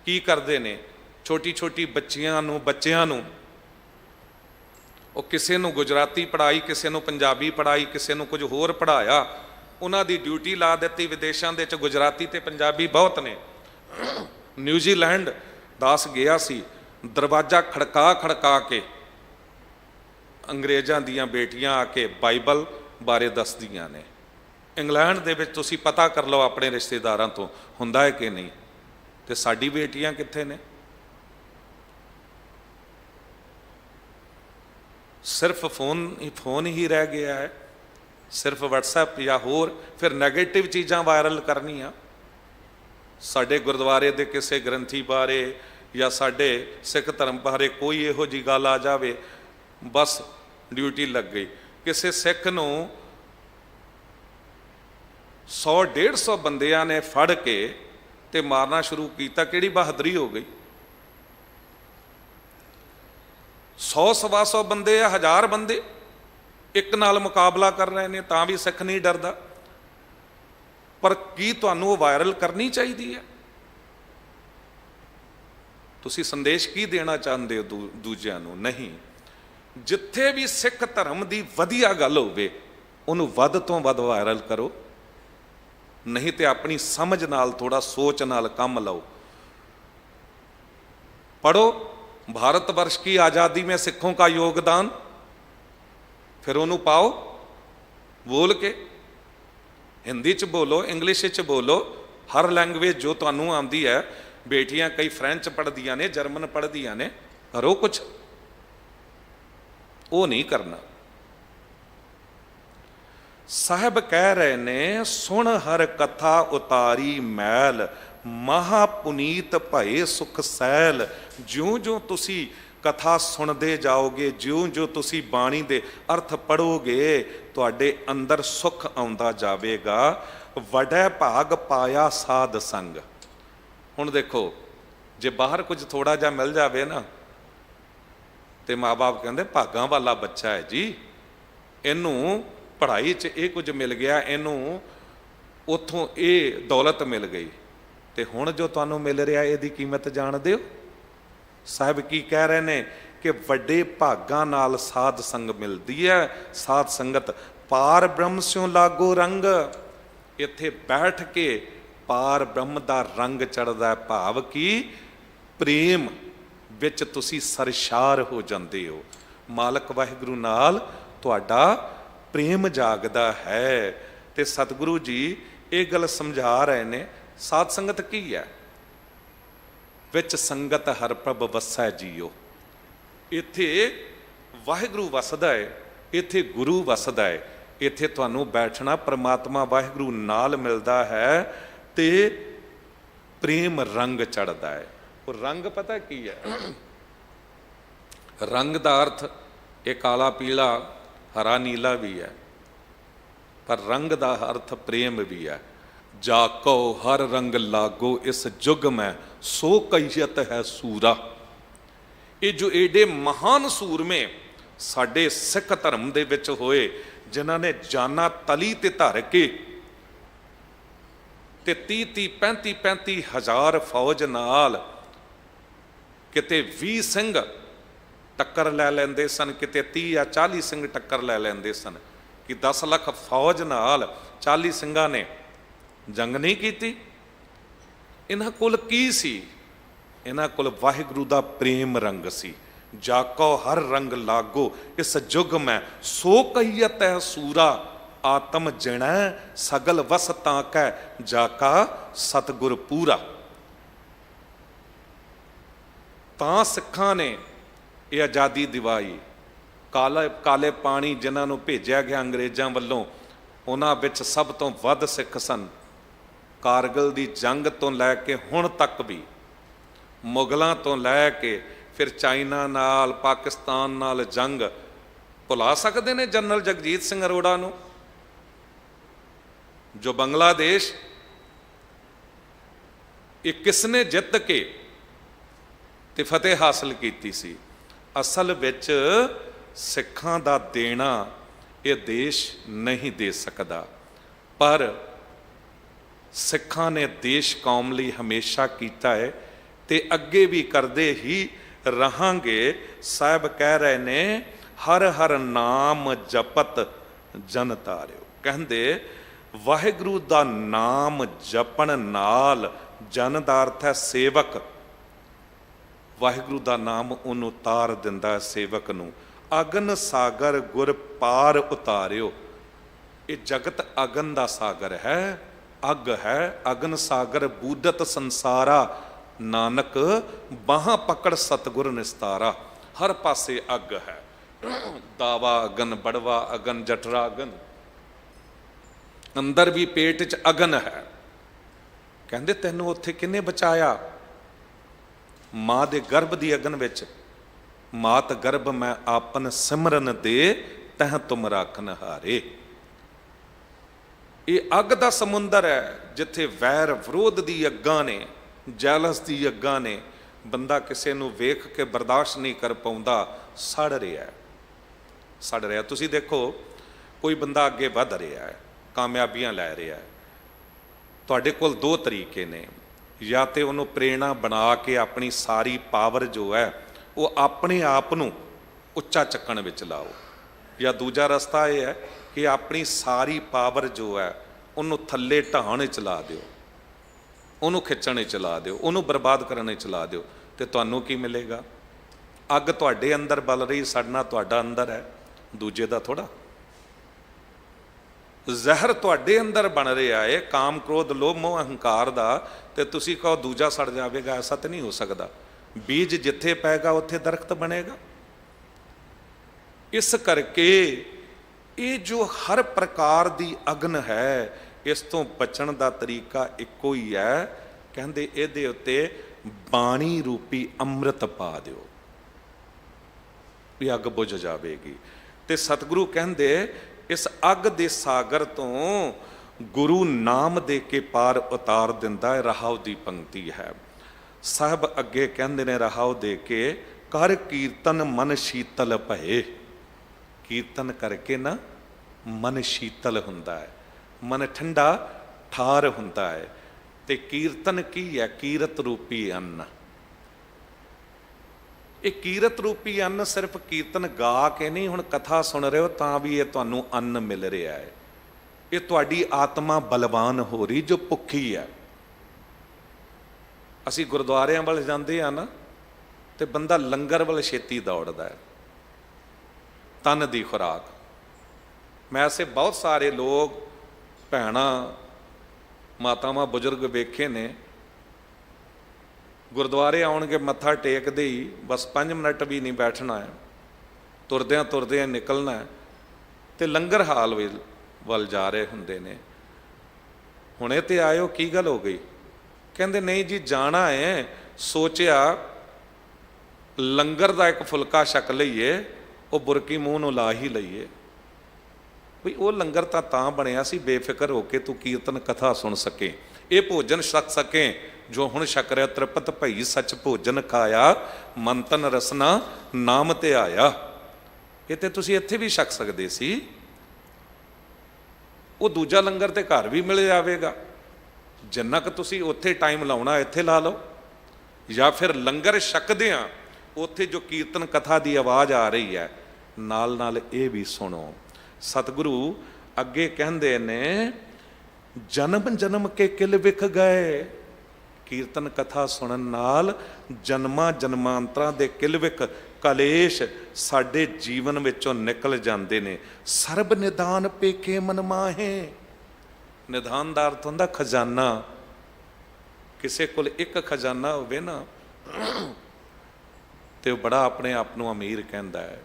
ਕੀ ਕਰਦੇ ਨੇ? ਛੋਟੀ ਛੋਟੀ ਬੱਚਿਆਂ ਨੂੰ ਉਹ ਕਿਸੇ ਨੂੰ ਗੁਜਰਾਤੀ ਪੜ੍ਹਾਈ, ਕਿਸੇ ਨੂੰ ਪੰਜਾਬੀ ਪੜ੍ਹਾਈ, ਕਿਸੇ ਨੂੰ ਕੁਝ ਹੋਰ ਪੜ੍ਹਾਇਆ। ਉਹਨਾਂ ਦੀ ਡਿਊਟੀ ਲਾ ਦਿੱਤੀ। ਵਿਦੇਸ਼ਾਂ ਦੇ ਵਿੱਚ ਗੁਜਰਾਤੀ ਤੇ ਪੰਜਾਬੀ ਬਹੁਤ ਨੇ। ਨਿਊਜ਼ੀਲੈਂਡ ਦਾਸ ਗਿਆ ਸੀ, ਦਰਵਾਜ਼ਾ ਖੜਕਾ ਕੇ ਅੰਗਰੇਜ਼ਾਂ ਦੀਆਂ ਬੇਟੀਆਂ ਆ ਕੇ ਬਾਈਬਲ ਬਾਰੇ ਦੱਸਦੀਆਂ ਨੇ। ਇੰਗਲੈਂਡ ਦੇ ਵਿੱਚ ਤੁਸੀਂ ਪਤਾ ਕਰ ਲਓ ਆਪਣੇ ਰਿਸ਼ਤੇਦਾਰਾਂ ਤੋਂ ਹੁੰਦਾ ਹੈ ਕਿ ਨਹੀਂ। ਤੇ ਸਾਡੀ ਬੇਟੀਆਂ ਕਿੱਥੇ ਨੇ? ਸਿਰਫ ਫੋਨ ਹੀ ਰਹਿ ਗਿਆ ਹੈ, ਸਿਰਫ WhatsApp ਜਾਂ ਹੋਰ ਫਿਰ ਨੈਗੇਟਿਵ ਚੀਜ਼ਾਂ ਵਾਇਰਲ ਕਰਨੀਆਂ। ਸਾਡੇ ਗੁਰਦੁਆਰੇ ਦੇ ਕਿਸੇ ਗ੍ਰੰਥੀ ਬਾਰੇ ਜਾਂ ਸਾਡੇ ਸਿੱਖ ਧਰਮ ਬਾਰੇ ਕੋਈ ਇਹੋ ਜਿਹੀ ਗੱਲ ਆ ਜਾਵੇ, ਬਸ ਡਿਊਟੀ ਲੱਗ ਗਈ। ਕਿਸੇ ਸਿੱਖ ਨੂੰ 100-150 ਬੰਦਿਆਂ ਨੇ ਫੜ ਕੇ ਤੇ ਮਾਰਨਾ ਸ਼ੁਰੂ ਕੀਤਾ, ਕਿਹੜੀ ਬਹਾਦਰੀ ਹੋ ਗਈ? 100-125 ਬੰਦੇ ਆ, 1000 ਬੰਦੇ ਇੱਕ ਨਾਲ ਮੁਕਾਬਲਾ ਕਰ ਰਹੇ ਨੇ, ਤਾਂ ਵੀ ਸਿੱਖ ਨਹੀਂ ਡਰਦਾ। ਪਰ ਕੀ ਤੁਹਾਨੂੰ ਉਹ ਵਾਇਰਲ ਕਰਨੀ ਚਾਹੀਦੀ ਹੈ? ਤੁਸੀਂ ਸੰਦੇਸ਼ ਕੀ ਦੇਣਾ ਚਾਹੁੰਦੇ ਹੋ ਦੂਜਿਆਂ ਨੂੰ? ਨਹੀਂ। ਜਿੱਥੇ ਵੀ ਸਿੱਖ ਧਰਮ ਦੀ ਵਧੀਆ ਗੱਲ ਹੋਵੇ ਉਹਨੂੰ ਵੱਧ ਤੋਂ ਵੱਧ ਵਾਇਰਲ ਕਰੋ, ਨਹੀਂ ਤੇ ਆਪਣੀ ਸਮਝ ਨਾਲ, ਥੋੜਾ ਸੋਚ ਨਾਲ ਕੰਮ ਲਓ। पढ़ो भारतवर्ष की आज़ादी में सिखों का योगदान, फिर उन्होंने पाओ बोल के। हिंदी च बोलो, इंग्लिश च बोलो, हर लैंग्वेज जो तुहानू आती है। बेटियां कई फ्रेंच पढ़दियां ने, जर्मन पढ़दियां ने, करो कुछ। वो नहीं करना। साहब कह रहे ने, सुन हर कथा उतारी मैल, महापुनीत भये सुख सैल। ज्यों ज्यों तुसी कथा सुनते जाओगे, ज्यों ज्यों तुसी बाणी दे अर्थ पढ़ोगे, तुहाडे अंदर सुख आउंदा जावेगा। वडै भाग पाया साध संग। हुण देखो, जे बाहर कुछ थोड़ा जा मिल जावे ना, ते माँ बाप कहते भागां वाला बच्चा है जी, इनू पढ़ाई च ये कुछ मिल गया, इनू उथों ये दौलत मिल गई, ते हुण जो तुहानू मिल रहा इहदी कीमत जाणदे हो? साहब की कह रहे ने कि वड्डे भागां नाल साध संग मिलदी है। साध संगत पार ब्रह्म स्यों लागो रंग। इत्थे बैठ के पार ब्रह्म दा रंग चढ़दा है, भाव की प्रेम विच तुसी सरशार हो जांदे हो। मालक वाहिगुरू नाल तुहाडा प्रेम जागदा है। ते सतगुरु जी ये गल समझा रहे ने। साध संगत की है? विच संगत हर प्रभ वसै जियो। इत्थे वाहिगुरू वसदा है, इत्थे गुरु वसदा है। इत्थे तुहानू बैठना परमात्मा वाहिगुरू नाल मिलदा है ते प्रेम रंग चढ़दा है। और रंग पता की है? रंग दा अर्थ ये काला पीला हरा नीला भी है, पर रंग दा अर्थ प्रेम भी है। जाको हर रंग लागो इस जुग में, सो कहियत है सूरा। ये जो एडे महान सूरमे साडे सिख धर्म दे विच होए, जिन्हां ने जाना तली ते धर के ते 30-35 हज़ार फौज नाल किते 20 सिंह टक्कर लै लैंदे सन, किते 30 या 40 सिंह टक्कर लै लैंदे सन। कि 10 लाख फौज नाल 40 सिंघां ने जंग नहीं की। इन्हां कोल की सी? इन्हां कोल वाहिगुरू दा प्रेम रंग सी। जाको हर रंग लागो इस जुग में, सो कहियत है सूरा। आत्म जिण सगल वस ताकै, जाका सतगुर पूरा। तां सिखां ने ये आज़ादी दिवाई। काले पानी जिन्हों भेजा गया अंग्रेज़ों वालों, उन्हां विच सब तो वध सिख सन। कारगिल की जंग तो लैके हुण तक भी, मुगलों तो लैके फिर चाइना नाल, पाकिस्तान नाल जंग भुला सकते हैं जनरल जगजीत सिंह अरोड़ा नूं, जो बांग्लादेश ये किसने जित के ते फतेह हासिल की सी। असल विच सिखां दा देना ये देश नहीं दे सकदा, पर सिखां ने देश कौम लई हमेशा कीता है ते अगे भी करदे ही रहांगे। साहब कह रहे ने, हर हर नाम जपत जन तारियो। कहंदे वाहिगुरू दा नाम जपण नाल, जन दा अर्थ है सेवक। वाहिगुरू दा नाम उन्होंने तार दिंदा सेवक नूं। ਅਗਨ ਸਾਗਰ ਗੁਰ ਪਾਰ ਉਤਾਰਿਓ। ਇਹ ਜਗਤ ਅਗਨ ਦਾ ਸਾਗਰ ਹੈ, ਅੱਗ ਹੈ। ਅਗਨ ਸਾਗਰ ਬੂਦਤ ਸੰਸਾਰਾ, ਨਾਨਕ ਬਾਹਾਂ ਪਕੜ ਸਤਿਗੁਰ ਨਿਸਤਾਰਾ। ਹਰ ਪਾਸੇ ਅੱਗ ਹੈ। ਦਾਵਾ ਅਗਨ, ਬੜਵਾ ਅਗਨ, ਜਠਰਾ ਅਗਨ, ਅੰਦਰ ਵੀ ਪੇਟ 'ਚ ਅਗਨ ਹੈ। ਕਹਿੰਦੇ ਤੈਨੂੰ ਉੱਥੇ ਕਿਹਨੇ ਬਚਾਇਆ? ਮਾਂ ਦੇ ਗਰਭ ਦੀ ਅਗਨ ਵਿੱਚ। ਮਾਤ ਗਰਭ ਮੈਂ ਆਪਨ ਸਿਮਰਨ ਦੇ, ਤਹ ਤੁਮ ਰਾਖਨ ਹਾਰੇ। ਇਹ ਅੱਗ ਦਾ ਸਮੁੰਦਰ ਹੈ ਜਿੱਥੇ ਵੈਰ ਵਿਰੋਧ ਦੀ ਅੱਗਾਂ ਨੇ, ਜੈਲਸ ਦੀ ਅੱਗਾਂ ਨੇ। ਬੰਦਾ ਕਿਸੇ ਨੂੰ ਵੇਖ ਕੇ ਬਰਦਾਸ਼ਤ ਨਹੀਂ ਕਰ ਪਾਉਂਦਾ, ਸੜ ਰਿਹਾ ਹੈ, ਸੜ ਰਿਹਾ। ਤੁਸੀਂ ਦੇਖੋ, ਕੋਈ ਬੰਦਾ ਅੱਗੇ ਵੱਧ ਰਿਹਾ ਹੈ, ਕਾਮਯਾਬੀਆਂ ਲੈ ਰਿਹਾ ਹੈ, ਤੁਹਾਡੇ ਕੋਲ ਦੋ ਤਰੀਕੇ ਨੇ। ਜਾਂ ਤੇ ਉਹਨੂੰ ਪ੍ਰੇਰਣਾ ਬਣਾ ਕੇ ਆਪਣੀ ਸਾਰੀ ਪਾਵਰ ਜੋ ਹੈ ਉਹ ਆਪਣੇ ਆਪ ਨੂੰ ਉੱਚਾ ਚੱਕਣ ਵਿੱਚ ਲਾਓ, ਜਾਂ ਦੂਜਾ ਰਸਤਾ ਇਹ ਹੈ ਕਿ ਆਪਣੀ ਸਾਰੀ ਪਾਵਰ ਜੋ ਹੈ ਉਹਨੂੰ ਥੱਲੇ ਢਾਹਣ 'ਚ ਲਾ ਦਿਓ, ਉਹਨੂੰ ਖਿੱਚਣ 'ਚ ਲਾ ਦਿਓ, ਉਹਨੂੰ ਬਰਬਾਦ ਕਰਨ 'ਚ ਲਾ ਦਿਓ। ਤੇ ਤੁਹਾਨੂੰ ਕੀ ਮਿਲੇਗਾ? ਅੱਗ ਤੁਹਾਡੇ ਅੰਦਰ ਬਲ ਰਹੀ, ਸੜਨਾ ਤੁਹਾਡਾ ਅੰਦਰ ਹੈ, ਦੂਜੇ ਦਾ ਥੋੜਾ। ਜ਼ਹਿਰ ਤੁਹਾਡੇ ਅੰਦਰ ਬਣ ਰਿਹਾ ਹੈ, ਕਾਮ ਕ੍ਰੋਧ ਲੋਭ ਮੋਹ ਅਹੰਕਾਰ ਦਾ, ਤੇ ਤੁਸੀਂ ਕਹੋ ਦੂਜਾ ਸੜ ਜਾਵੇਗਾ। ਐਸਾ ਤਾਂ ਨਹੀਂ ਹੋ ਸਕਦਾ। ਬੀਜ ਜਿੱਥੇ ਪੈਗਾ ਉੱਥੇ ਦਰਖਤ ਬਣੇਗਾ। ਇਸ ਕਰਕੇ ਇਹ ਜੋ ਹਰ ਪ੍ਰਕਾਰ ਦੀ ਅਗਨ ਹੈ, ਇਸ ਤੋਂ ਬਚਣ ਦਾ ਤਰੀਕਾ ਇੱਕੋ ਹੀ ਹੈ। ਕਹਿੰਦੇ ਇਹਦੇ ਉੱਤੇ ਬਾਣੀ ਰੂਪੀ ਅੰਮ੍ਰਿਤ ਪਾ ਦਿਓ, ਇਹ ਅੱਗ ਬੁਝ ਜਾਵੇਗੀ। ਤੇ ਸਤਿਗੁਰੂ ਕਹਿੰਦੇ ਇਸ ਅੱਗ ਦੇ ਸਾਗਰ ਤੋਂ ਗੁਰੂ ਨਾਮ ਦੇ ਕੇ ਪਾਰ ਉਤਾਰ ਦਿੰਦਾ ਹੈ। ਰਹਾਉ ਦੀ ਪੰਕਤੀ ਹੈ। ਸਾਹਿਬ ਅੱਗੇ ਕਹਿੰਦੇ ਨੇ ਰਹਾਉ ਦੇ ਕੇ, ਕਰ ਕੀਰਤਨ ਮਨ ਸ਼ੀਤਲ ਭਏ। ਕੀਰਤਨ ਕਰਕੇ ਨਾ ਮਨ ਸ਼ੀਤਲ ਹੁੰਦਾ ਹੈ, ਮਨ ਠੰਡਾ ਠਾਰ ਹੁੰਦਾ ਹੈ। ਤੇ ਕੀਰਤਨ ਕੀ ਹੈ? ਕੀਰਤ ਰੂਪੀ ਅੰਨ। ਇਹ ਕੀਰਤ ਰੂਪੀ ਅੰਨ ਸਿਰਫ ਕੀਰਤਨ ਗਾ ਕੇ ਨਹੀਂ, ਹੁਣ ਕਥਾ ਸੁਣ ਰਹੇ ਹੋ ਤਾਂ ਵੀ ਇਹ ਤੁਹਾਨੂੰ ਅੰਨ ਮਿਲ ਰਿਹਾ ਹੈ। ਇਹ ਤੁਹਾਡੀ ਆਤਮਾ ਬਲਵਾਨ ਹੋ ਰਹੀ ਜੋ ਭੁੱਖੀ ਹੈ। ਅਸੀਂ ਗੁਰਦੁਆਰਿਆਂ ਵੱਲ ਜਾਂਦੇ ਆ ਨਾ, ਤੇ ਬੰਦਾ ਲੰਗਰ ਵੱਲ ਛੇਤੀ ਦੌੜਦਾ ਹੈ, ਤਨ ਦੀ ਖੁਰਾਕ। ਮੈਂ ਐਸੇ ਬਹੁਤ ਸਾਰੇ ਲੋਕ, ਭੈਣਾਂ, ਮਾਤਾਵਾਂ, ਬਜ਼ੁਰਗ ਵੇਖੇ ਨੇ, ਗੁਰਦੁਆਰੇ ਆਉਣਗੇ, ਮੱਥਾ ਟੇਕਦੇ ਹੀ ਬਸ 5 ਮਿੰਟ ਵੀ ਨਹੀਂ ਬੈਠਣਾ ਹੈ, ਤੁਰਦਿਆਂ ਤੁਰਦਿਆਂ ਨਿਕਲਣਾ ਹੈ, ਤੇ ਲੰਗਰ ਹਾਲ ਵੱਲ ਜਾ ਰਹੇ ਹੁੰਦੇ ਨੇ। ਹੁਣੇ ਤੇ ਆਇਓ, ਕੀ ਗੱਲ ਹੋ ਗਈ? ਕਹਿੰਦੇ ਨਹੀਂ ਜੀ ਜਾਣਾ ਹੈ, ਸੋਚਿਆ ਲੰਗਰ ਦਾ ਇੱਕ ਫੁਲਕਾ ਛਕ ਲਈਏ, ਉਹ ਬੁਰਕੀ ਮੂੰਹ ਨੂੰ ਲਾ ਹੀ ਲਈਏ। ਵੀ ਉਹ ਲੰਗਰ ਤਾਂ ਬਣਿਆ ਸੀ ਬੇਫਿਕਰ ਹੋ ਕੇ ਤੂੰ ਕੀਰਤਨ ਕਥਾ ਸੁਣ ਸਕੇ, ਇਹ ਭੋਜਨ ਛਕ ਸਕੇ ਜੋ ਹੁਣ ਛਕ ਰਿਹਾ। ਤ੍ਰਿਪਤ ਭਈ ਸੱਚ ਭੋਜਨ ਖਾਇਆ, ਮਨ ਤਨ ਰਸਨਾ ਨਾਮ ਤੇ ਆਇਆ। ਇਹ ਤੇ ਤੁਸੀਂ ਇੱਥੇ ਵੀ ਛਕ ਸਕਦੇ ਸੀ। ਉਹ ਦੂਜਾ ਲੰਗਰ ਤੇ ਘਰ ਵੀ ਮਿਲ ਜਾਵੇਗਾ। ਜਿੰਨਾ ਕੁ ਤੁਸੀਂ ਉੱਥੇ ਟਾਈਮ ਲਾਉਣਾ ਇੱਥੇ ਲਾ ਲਓ, ਜਾਂ ਫਿਰ ਲੰਗਰ ਛਕਦਿਆਂ ਉੱਥੇ ਜੋ ਕੀਰਤਨ ਕਥਾ ਦੀ ਆਵਾਜ਼ ਆ ਰਹੀ ਹੈ, ਨਾਲ ਨਾਲ ਇਹ ਵੀ ਸੁਣੋ। ਸਤਿਗੁਰੂ ਅੱਗੇ ਕਹਿੰਦੇ ਨੇ, ਜਨਮ ਜਨਮ ਕੇ ਕਿਲ ਵਿਖ ਗਏ। ਕੀਰਤਨ ਕਥਾ ਸੁਣਨ ਨਾਲ ਜਨਮਾਂ ਜਨਮਾਂਤਰਾਂ ਦੇ ਕਿਲ ਵਿਖ, ਕਲੇਸ਼ ਸਾਡੇ ਜੀਵਨ ਵਿੱਚੋਂ ਨਿਕਲ ਜਾਂਦੇ ਨੇ। ਸਰਬ ਨਿਦਾਨ ਪੇਖੇ ਮਨ ਮਾਹੇ। ਨਿਦਾਨ ਦਾ ਅਰਥ ਹੁੰਦਾ ਖਜ਼ਾਨਾ। ਕਿਸੇ ਕੋਲ ਇੱਕ ਖਜ਼ਾਨਾ ਹੋਵੇ ਨਾ, ਤੇ ਉਹ ਬੜਾ ਆਪਣੇ ਆਪ ਨੂੰ ਅਮੀਰ ਕਹਿੰਦਾ ਹੈ।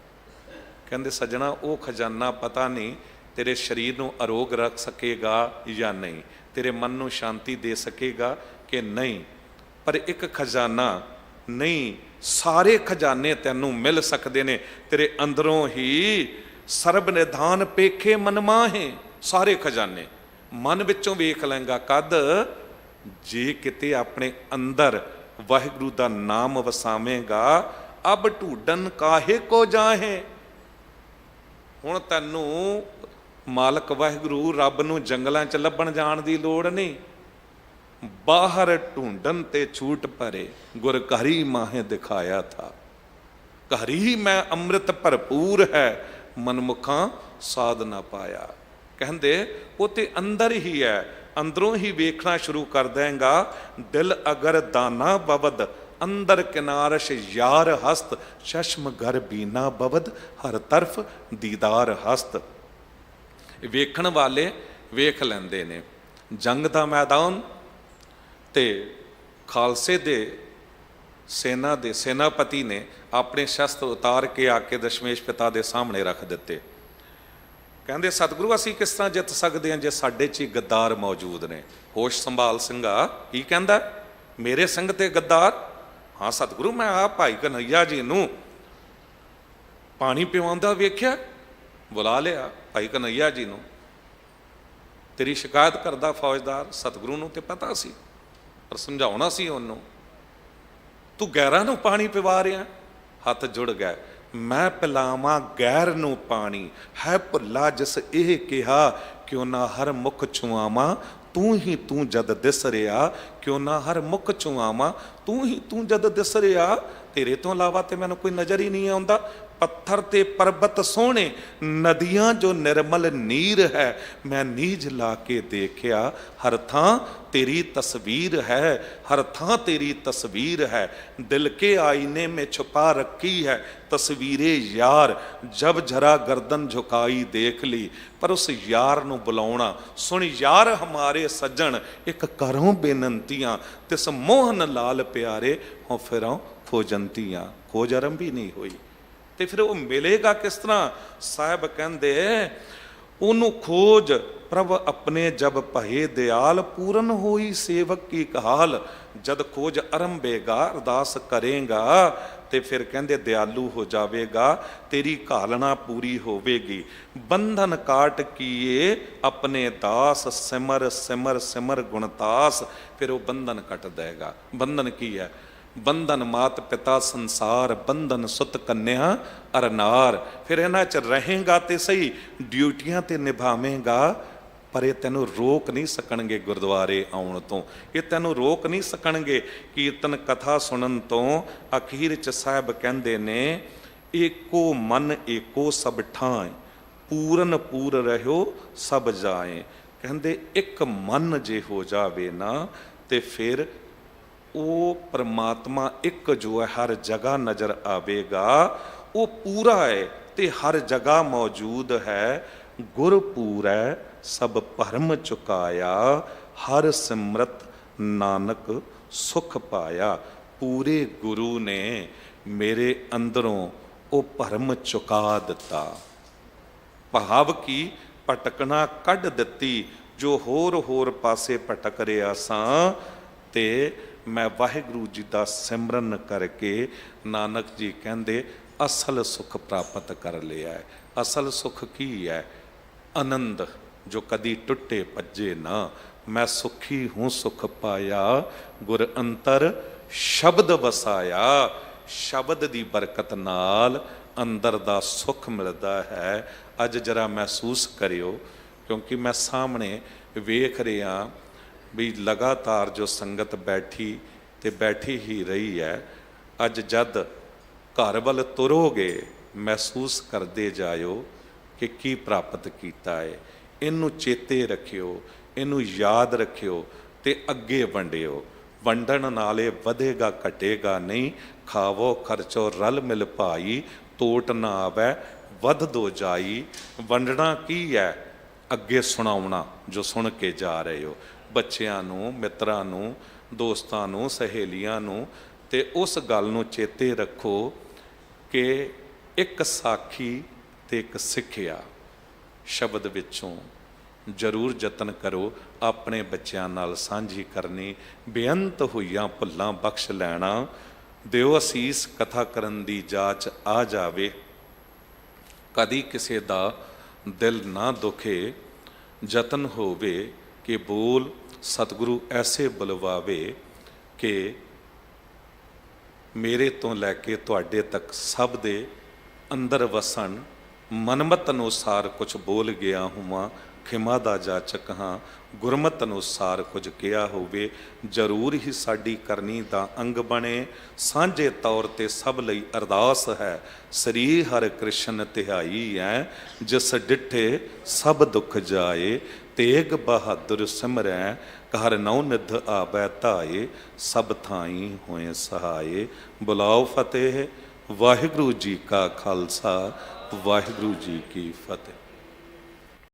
ਕਹਿੰਦੇ ਸੱਜਣਾ, ਉਹ ਖਜ਼ਾਨਾ ਪਤਾ ਨਹੀਂ ਤੇਰੇ ਸਰੀਰ ਨੂੰ ਅਰੋਗ ਰੱਖ ਸਕੇਗਾ ਜਾਂ ਨਹੀਂ, ਤੇਰੇ ਮਨ ਨੂੰ ਸ਼ਾਂਤੀ ਦੇ ਸਕੇਗਾ ਕਿ ਨਹੀਂ, ਪਰ ਇੱਕ ਖਜ਼ਾਨਾ ਨਹੀਂ, ਸਾਰੇ ਖਜ਼ਾਨੇ ਤੈਨੂੰ ਮਿਲ ਸਕਦੇ ਨੇ ਤੇਰੇ ਅੰਦਰੋਂ ਹੀ। ਸਰਬ ਨਿਧਾਨ ਪੇਖੇ ਮਨ ਮਾਹੇ। ਸਾਰੇ ਖਜ਼ਾਨੇ ਮਨ ਵਿੱਚੋਂ ਵੇਖ ਲੈਂਗਾ ਕਦ? ਜੇ ਕਿਤੇ ਆਪਣੇ ਅੰਦਰ ਵਾਹਿਗੁਰੂ ਦਾ ਨਾਮ ਵਸਾਵੇਂਗਾ। ਅਬ ਢੂਡਨ ਕਾਹੇ ਕੋ ਜਾਹੇ। ਹੁਣ ਤੈਨੂੰ ਮਾਲਕ ਵਾਹਿਗੁਰੂ ਰੱਬ ਨੂੰ ਜੰਗਲਾਂ 'ਚ ਲੱਭਣ ਜਾਣ ਦੀ ਲੋੜ ਨਹੀਂ। ਬਾਹਰ ਢੂੰਡਨ ਤੇ ਛੂਟ ਪਰੇ, ਗੁਰ ਘਰੀ ਮਾਹੇ ਦਿਖਾਇਆ ਥਾ। ਘਰੀ ਮੈਂ ਅੰਮ੍ਰਿਤ ਭਰਪੂਰ ਹੈ, ਮਨਮੁਖਾਂ ਸਾਧ ਨਾ ਪਾਇਆ। ਕਹਿੰਦੇ ਉਹ ਤੇ ਅੰਦਰ ਹੀ ਹੈ, ਅੰਦਰੋਂ ਹੀ ਵੇਖਣਾ ਸ਼ੁਰੂ ਕਰ ਦੇਂਗਾ। ਦਿਲ ਅਗਰ ਦਾਨਾ ਬਵਦ ਅੰਦਰ ਕਿਨਾਰਸ਼ ਯਾਰ ਹਸਤ, ਚਸ਼ਮ ਘਰ ਬੀਨਾ ਬਵਦ, ਹਰ ਤਰਫ ਦੀਦਾਰ ਹਸਤ। ਵੇਖਣ ਵਾਲੇ ਵੇਖ ਲੈਂਦੇ ਨੇ। ਜੰਗ ਦਾ ਮੈਦਾਨ ਤੇ ਖਾਲਸੇ ਦੇ ਸੈਨਾ ਦੇ ਸੈਨਾਪਤੀ ਨੇ ਆਪਣੇ ਸ਼ਸਤਰ ਉਤਾਰ ਕੇ ਆ ਕੇ ਦਸ਼ਮੇਸ਼ ਪਿਤਾ ਦੇ ਸਾਹਮਣੇ ਰੱਖ ਦਿੱਤੇ। ਕਹਿੰਦੇ ਸਤਿਗੁਰੂ ਅਸੀਂ ਕਿਸ ਤਰ੍ਹਾਂ ਜਿੱਤ ਸਕਦੇ ਹਾਂ ਜੇ ਸਾਡੇ 'ਚ ਹੀ ਗੱਦਾਰ ਮੌਜੂਦ ਨੇ। ਹੋਸ਼ ਸੰਭਾਲ ਸਿੰਘਾ ਕੀ ਕਹਿੰਦਾ, ਮੇਰੇ ਸਿੰਘ ਤੇ ਗੱਦਾਰ? ਹਾਂ ਸਤਿਗੁਰੂ, ਮੈਂ ਆ ਭਾਈ ਕਨ੍ਹਈਆ ਜੀ ਨੂੰ ਪਾਣੀ ਪਿਵਾਉਂਦਾ ਵੇਖਿਆ, ਬੁਲਾ ਲਿਆ ਭਾਈ ਕਨ੍ਹਈਆ ਜੀ ਨੂੰ। ਤੇਰੀ ਸ਼ਿਕਾਇਤ ਕਰਦਾ ਫੌਜਦਾਰ, ਸਤਿਗੁਰੂ ਨੂੰ ਤੇ ਪਤਾ ਸੀ ਪਰ ਸਮਝਾਉਣਾ ਸੀ ਉਹਨੂੰ, ਤੂੰ ਗੈਰਾਂ ਨੂੰ ਪਾਣੀ ਪਿਵਾ ਰਿਹਾ। ਹੱਥ ਜੁੜ ਗਏ, ਮੈਂ ਪਿਲਾਵਾਂ ਗੈਰ ਨੂੰ ਪਾਣੀ, ਹੈ ਭੁੱਲਾ ਜਿਸ ਇਹ ਕਿਹਾ, ਕਿਉਂ ਨਾ ਹਰ ਮੁਖ ਛੁਆਵਾਂ, ਤੂੰ ਹੀ ਤੂੰ ਜਦ ਦਿਸ ਰਿਹਾ, ਕਿਉਂ ਨਾ ਹਰ ਮੁਖ ਛੁਆਵਾਂ, ਤੂੰ ਹੀ ਤੂੰ ਜਦ ਦਿਸ ਰਿਹਾ। ਤੇਰੇ ਤੋਂ ਇਲਾਵਾ ਤੇ ਮੈਨੂੰ ਕੋਈ ਨਜ਼ਰ ਹੀ ਨਹੀਂ ਆਉਂਦਾ। ਪੱਥਰ ਤੇ ਪਰਬਤ ਸੋਹਣੇ, ਨਦੀਆਂ ਜੋ ਨਿਰਮਲ ਨੀਰ ਹੈ, ਮੈਂ ਨੀਝ ਲਾ ਕੇ ਦੇਖਿਆ, ਹਰ ਥਾਂ तेरी तस्वीर है, हर थां तेरी तस्वीर है, दिल के आईने में छुपा रखी है तस्वीरे यार, जब जरा गर्दन झुकाई देख ली। पर उस यार नूं बुलाउणा, सुन यार हमारे सज्जन, एक करों बेनंतियां, तिस मोहन लाल प्यारे, हों फिरों खोजंतियां। खोज आरंभी नहीं हुई ਤੇ ਫਿਰ ਉਹ ਮਿਲੇਗਾ ਕਿਸ ਤਰ੍ਹਾਂ? ਸਾਹਿਬ ਕਹਿੰਦੇ ਉਹਨੂੰ ਖੋਜ ਪ੍ਰਭ ਆਪਣੇ ਜਬ ਭਏ ਦਿਆਲ, ਪੂਰਨ ਹੋਈ ਸੇਵਕ ਕੀ ਕਹਾਲ। ਜਦ ਖੋਜ ਆਰੰਭੇਗਾ ਅਰਦਾਸ ਕਰੇਗਾ ਤੇ ਫਿਰ ਕਹਿੰਦੇ ਦਿਆਲੂ ਹੋ ਜਾਵੇਗਾ, ਤੇਰੀ ਘਾਲਣਾ ਪੂਰੀ ਹੋਵੇਗੀ। ਬੰਧਨ ਕਾਟ ਕੀਏ ਆਪਣੇ ਦਾਸ, ਸਿਮਰ ਸਿਮਰ ਸਿਮਰ ਗੁਣਤਾਸ। ਫਿਰ ਉਹ ਬੰਧਨ ਕੱਟ ਦੇਗਾ। ਬੰਧਨ ਕੀ ਹੈ? ਬੰਧਨ ਮਾਤ ਪਿਤਾ ਸੰਸਾਰ, ਬੰਧਨ ਸੁਤ ਕੰਨਿਆ ਅਰ ਨਾਰ। ਫਿਰ ਇਹਨਾਂ 'ਚ ਰਹੇਗਾ ਤੇ ਸਹੀ, ਡਿਊਟੀਆਂ ਤੇ ਨਿਭਾਵੇਂਗਾ, ਪਰ ਇਹ ਤੈਨੂੰ ਰੋਕ ਨਹੀਂ ਸਕਣਗੇ ਗੁਰਦੁਆਰੇ ਆਉਣ ਤੋਂ, ਇਹ ਤੈਨੂੰ ਰੋਕ ਨਹੀਂ ਸਕਣਗੇ ਕੀਰਤਨ ਕਥਾ ਸੁਣਨ ਤੋਂ। ਅਖੀਰ 'ਚ ਸਾਹਿਬ ਕਹਿੰਦੇ ਨੇ, ਏਕੋ ਮਨ ਏਕੋ ਸਭ ਠਾਂਏ, ਪੂਰਨ ਪੂਰ ਰਹਿਓ ਸਭ ਜਾਏ। ਕਹਿੰਦੇ ਇੱਕ ਮਨ ਜੇ ਹੋ ਜਾਵੇ ਨਾ ਤੇ ਫਿਰ ਉਹ ਪਰਮਾਤਮਾ ਇੱਕ ਜੋ ਹੈ ਹਰ ਜਗ੍ਹਾ ਨਜ਼ਰ ਆਵੇਗਾ। ਉਹ ਪੂਰਾ ਹੈ ਤੇ ਹਰ ਜਗ੍ਹਾ ਮੌਜੂਦ ਹੈ। ਗੁਰਪੂਰੈ ਸਭ ਭਰਮ ਚੁਕਾਇਆ, ਹਰ ਸਿਮਰਤ ਨਾਨਕ ਸੁਖ ਪਾਇਆ। ਪੂਰੇ ਗੁਰੂ ਨੇ ਮੇਰੇ ਅੰਦਰੋਂ ਉਹ ਭਰਮ ਚੁਕਾ ਦਿੱਤਾ। ਭਾਵ ਕੀ ਭਟਕਣਾ ਕੱਢ ਦਿੱਤੀ। ਜੋ ਹੋਰ ਹੋਰ ਪਾਸੇ ਭਟਕ ਰਿਹਾ ਸਾਂ ਤੇ ਮੈਂ ਵਾਹਿਗੁਰੂ ਜੀ ਦਾ ਸਿਮਰਨ ਕਰਕੇ, ਨਾਨਕ ਜੀ ਕਹਿੰਦੇ ਅਸਲ ਸੁਖ ਪ੍ਰਾਪਤ ਕਰ ਲਿਆ ਹੈ। ਅਸਲ ਸੁਖ ਕੀ ਹੈ? ਆਨੰਦ ਜੋ ਕਦੀ ਟੁੱਟੇ ਭੱਜੇ ਨਾ। ਮੈਂ ਸੁਖੀ ਹੂੰ ਸੁਖ ਪਾਇਆ, ਗੁਰ ਅੰਤਰ ਸ਼ਬਦ ਵਸਾਇਆ। ਸ਼ਬਦ ਦੀ ਬਰਕਤ ਨਾਲ ਅੰਦਰ ਦਾ ਸੁਖ ਮਿਲਦਾ ਹੈ। ਅੱਜ ਜਰਾ ਮਹਿਸੂਸ ਕਰਿਓ, ਕਿਉਂਕਿ ਮੈਂ ਸਾਹਮਣੇ ਵੇਖ ਰਿਹਾ ਵੀ ਲਗਾਤਾਰ ਜੋ ਸੰਗਤ ਬੈਠੀ ਤੇ ਬੈਠੀ ਹੀ ਰਹੀ ਹੈ। ਅੱਜ ਜਦ ਘਰ ਵੱਲ ਤੁਰੋਗੇ ਮਹਿਸੂਸ ਕਰਦੇ ਜਾਇਓ ਕਿ ਕੀ ਪ੍ਰਾਪਤ ਕੀਤਾ ਹੈ। ਇਹਨੂੰ ਚੇਤੇ ਰੱਖਿਓ, ਇਹਨੂੰ ਯਾਦ ਰੱਖਿਓ ਤੇ ਅੱਗੇ ਵੰਡਿਓ। ਵੰਡਣ ਨਾਲੇ ਵਧੇਗਾ ਘਟੇਗਾ ਨਹੀਂ। ਖਾਵੋ ਖਰਚੋ ਰਲ ਮਿਲ ਭਾਈ, ਤੋਟ ਨਾ ਆਵੈ ਵੱਧ ਦੋ ਜਾਈ। ਵੰਡਣਾ ਕੀ ਹੈ? ਅੱਗੇ ਸੁਣਾਉਣਾ ਜੋ ਸੁਣ ਕੇ ਜਾ ਰਹੇ ਹੋ, ਬੱਚਿਆਂ ਨੂੰ, ਮਿੱਤਰਾਂ ਨੂੰ, ਦੋਸਤਾਂ ਨੂੰ, ਸਹੇਲੀਆਂ ਨੂੰ। ਤੇ ਉਸ ਗੱਲ ਨੂੰ ਚੇਤੇ ਰੱਖੋ ਕਿ ਇੱਕ ਸਾਖੀ ਤੇ ਇੱਕ ਸਿੱਖਿਆ ਸ਼ਬਦ ਵਿੱਚੋਂ ਜ਼ਰੂਰ ਯਤਨ ਕਰੋ ਆਪਣੇ ਬੱਚਿਆਂ ਨਾਲ ਸਾਂਝੀ ਕਰਨੀ। ਬੇਅੰਤ ਹੋਈਆਂ ਭੁੱਲਾਂ ਬਖਸ਼ ਲੈਣਾ। ਦਿਓ ਅਸੀਸ ਕਥਾ ਕਰਨ ਦੀ ਜਾਚ ਆ ਜਾਵੇ। ਕਦੀ ਕਿਸੇ ਦਾ ਦਿਲ ਨਾ ਦੁਖੇ, ਯਤਨ ਹੋਵੇ ਕਿ ਬੋਲ ਸਤਿਗੁਰੂ ਐਸੇ ਬੁਲਵਾਵੇ ਕਿ ਮੇਰੇ ਤੋਂ ਲੈ ਕੇ ਤੁਹਾਡੇ ਤੱਕ ਸਭ ਦੇ ਅੰਦਰ ਵਸਣ। ਮਨਮਤ ਅਨੁਸਾਰ ਕੁਛ ਬੋਲ ਗਿਆ ਹੁਆ, ਖਿਮਾ ਦਾ ਜਾਚਕ ਹਾਂ। ਗੁਰਮਤਿ ਅਨੁਸਾਰ ਕੁਝ ਕਿਹਾ ਹੋਵੇ, ਜ਼ਰੂਰ ਹੀ ਸਾਡੀ ਕਰਨੀ ਦਾ ਅੰਗ ਬਣੇ। ਸਾਂਝੇ ਤੌਰ ਤੇ ਸਭ ਲਈ ਅਰਦਾਸ ਹੈ, ਸ੍ਰੀ ਹਰਿ ਕ੍ਰਿਸ਼ਨ ਧਿਆਈ ਹੈ। ਜਿਸ ਡਿਠੇ ਸਭ ਦੁੱਖ ਜਾਏ, ਤੇਗ ਬਹਾਦਰ ਸਿਮਰੈ। ਘਰ ਨੌ ਨਿਧ ਆਵੈ ਧਾਏ, ਸਭ ਥਾਈ ਹੋਏ ਸਹਾਏ। ਬੁਲਾਓ ਫਤਿਹ। ਵਾਹਿਗੁਰੂ ਜੀ ਕਾ ਖਾਲਸਾ, ਵਾਹਿਗੁਰੂ ਜੀ ਕੀ ਫਤਿਹ।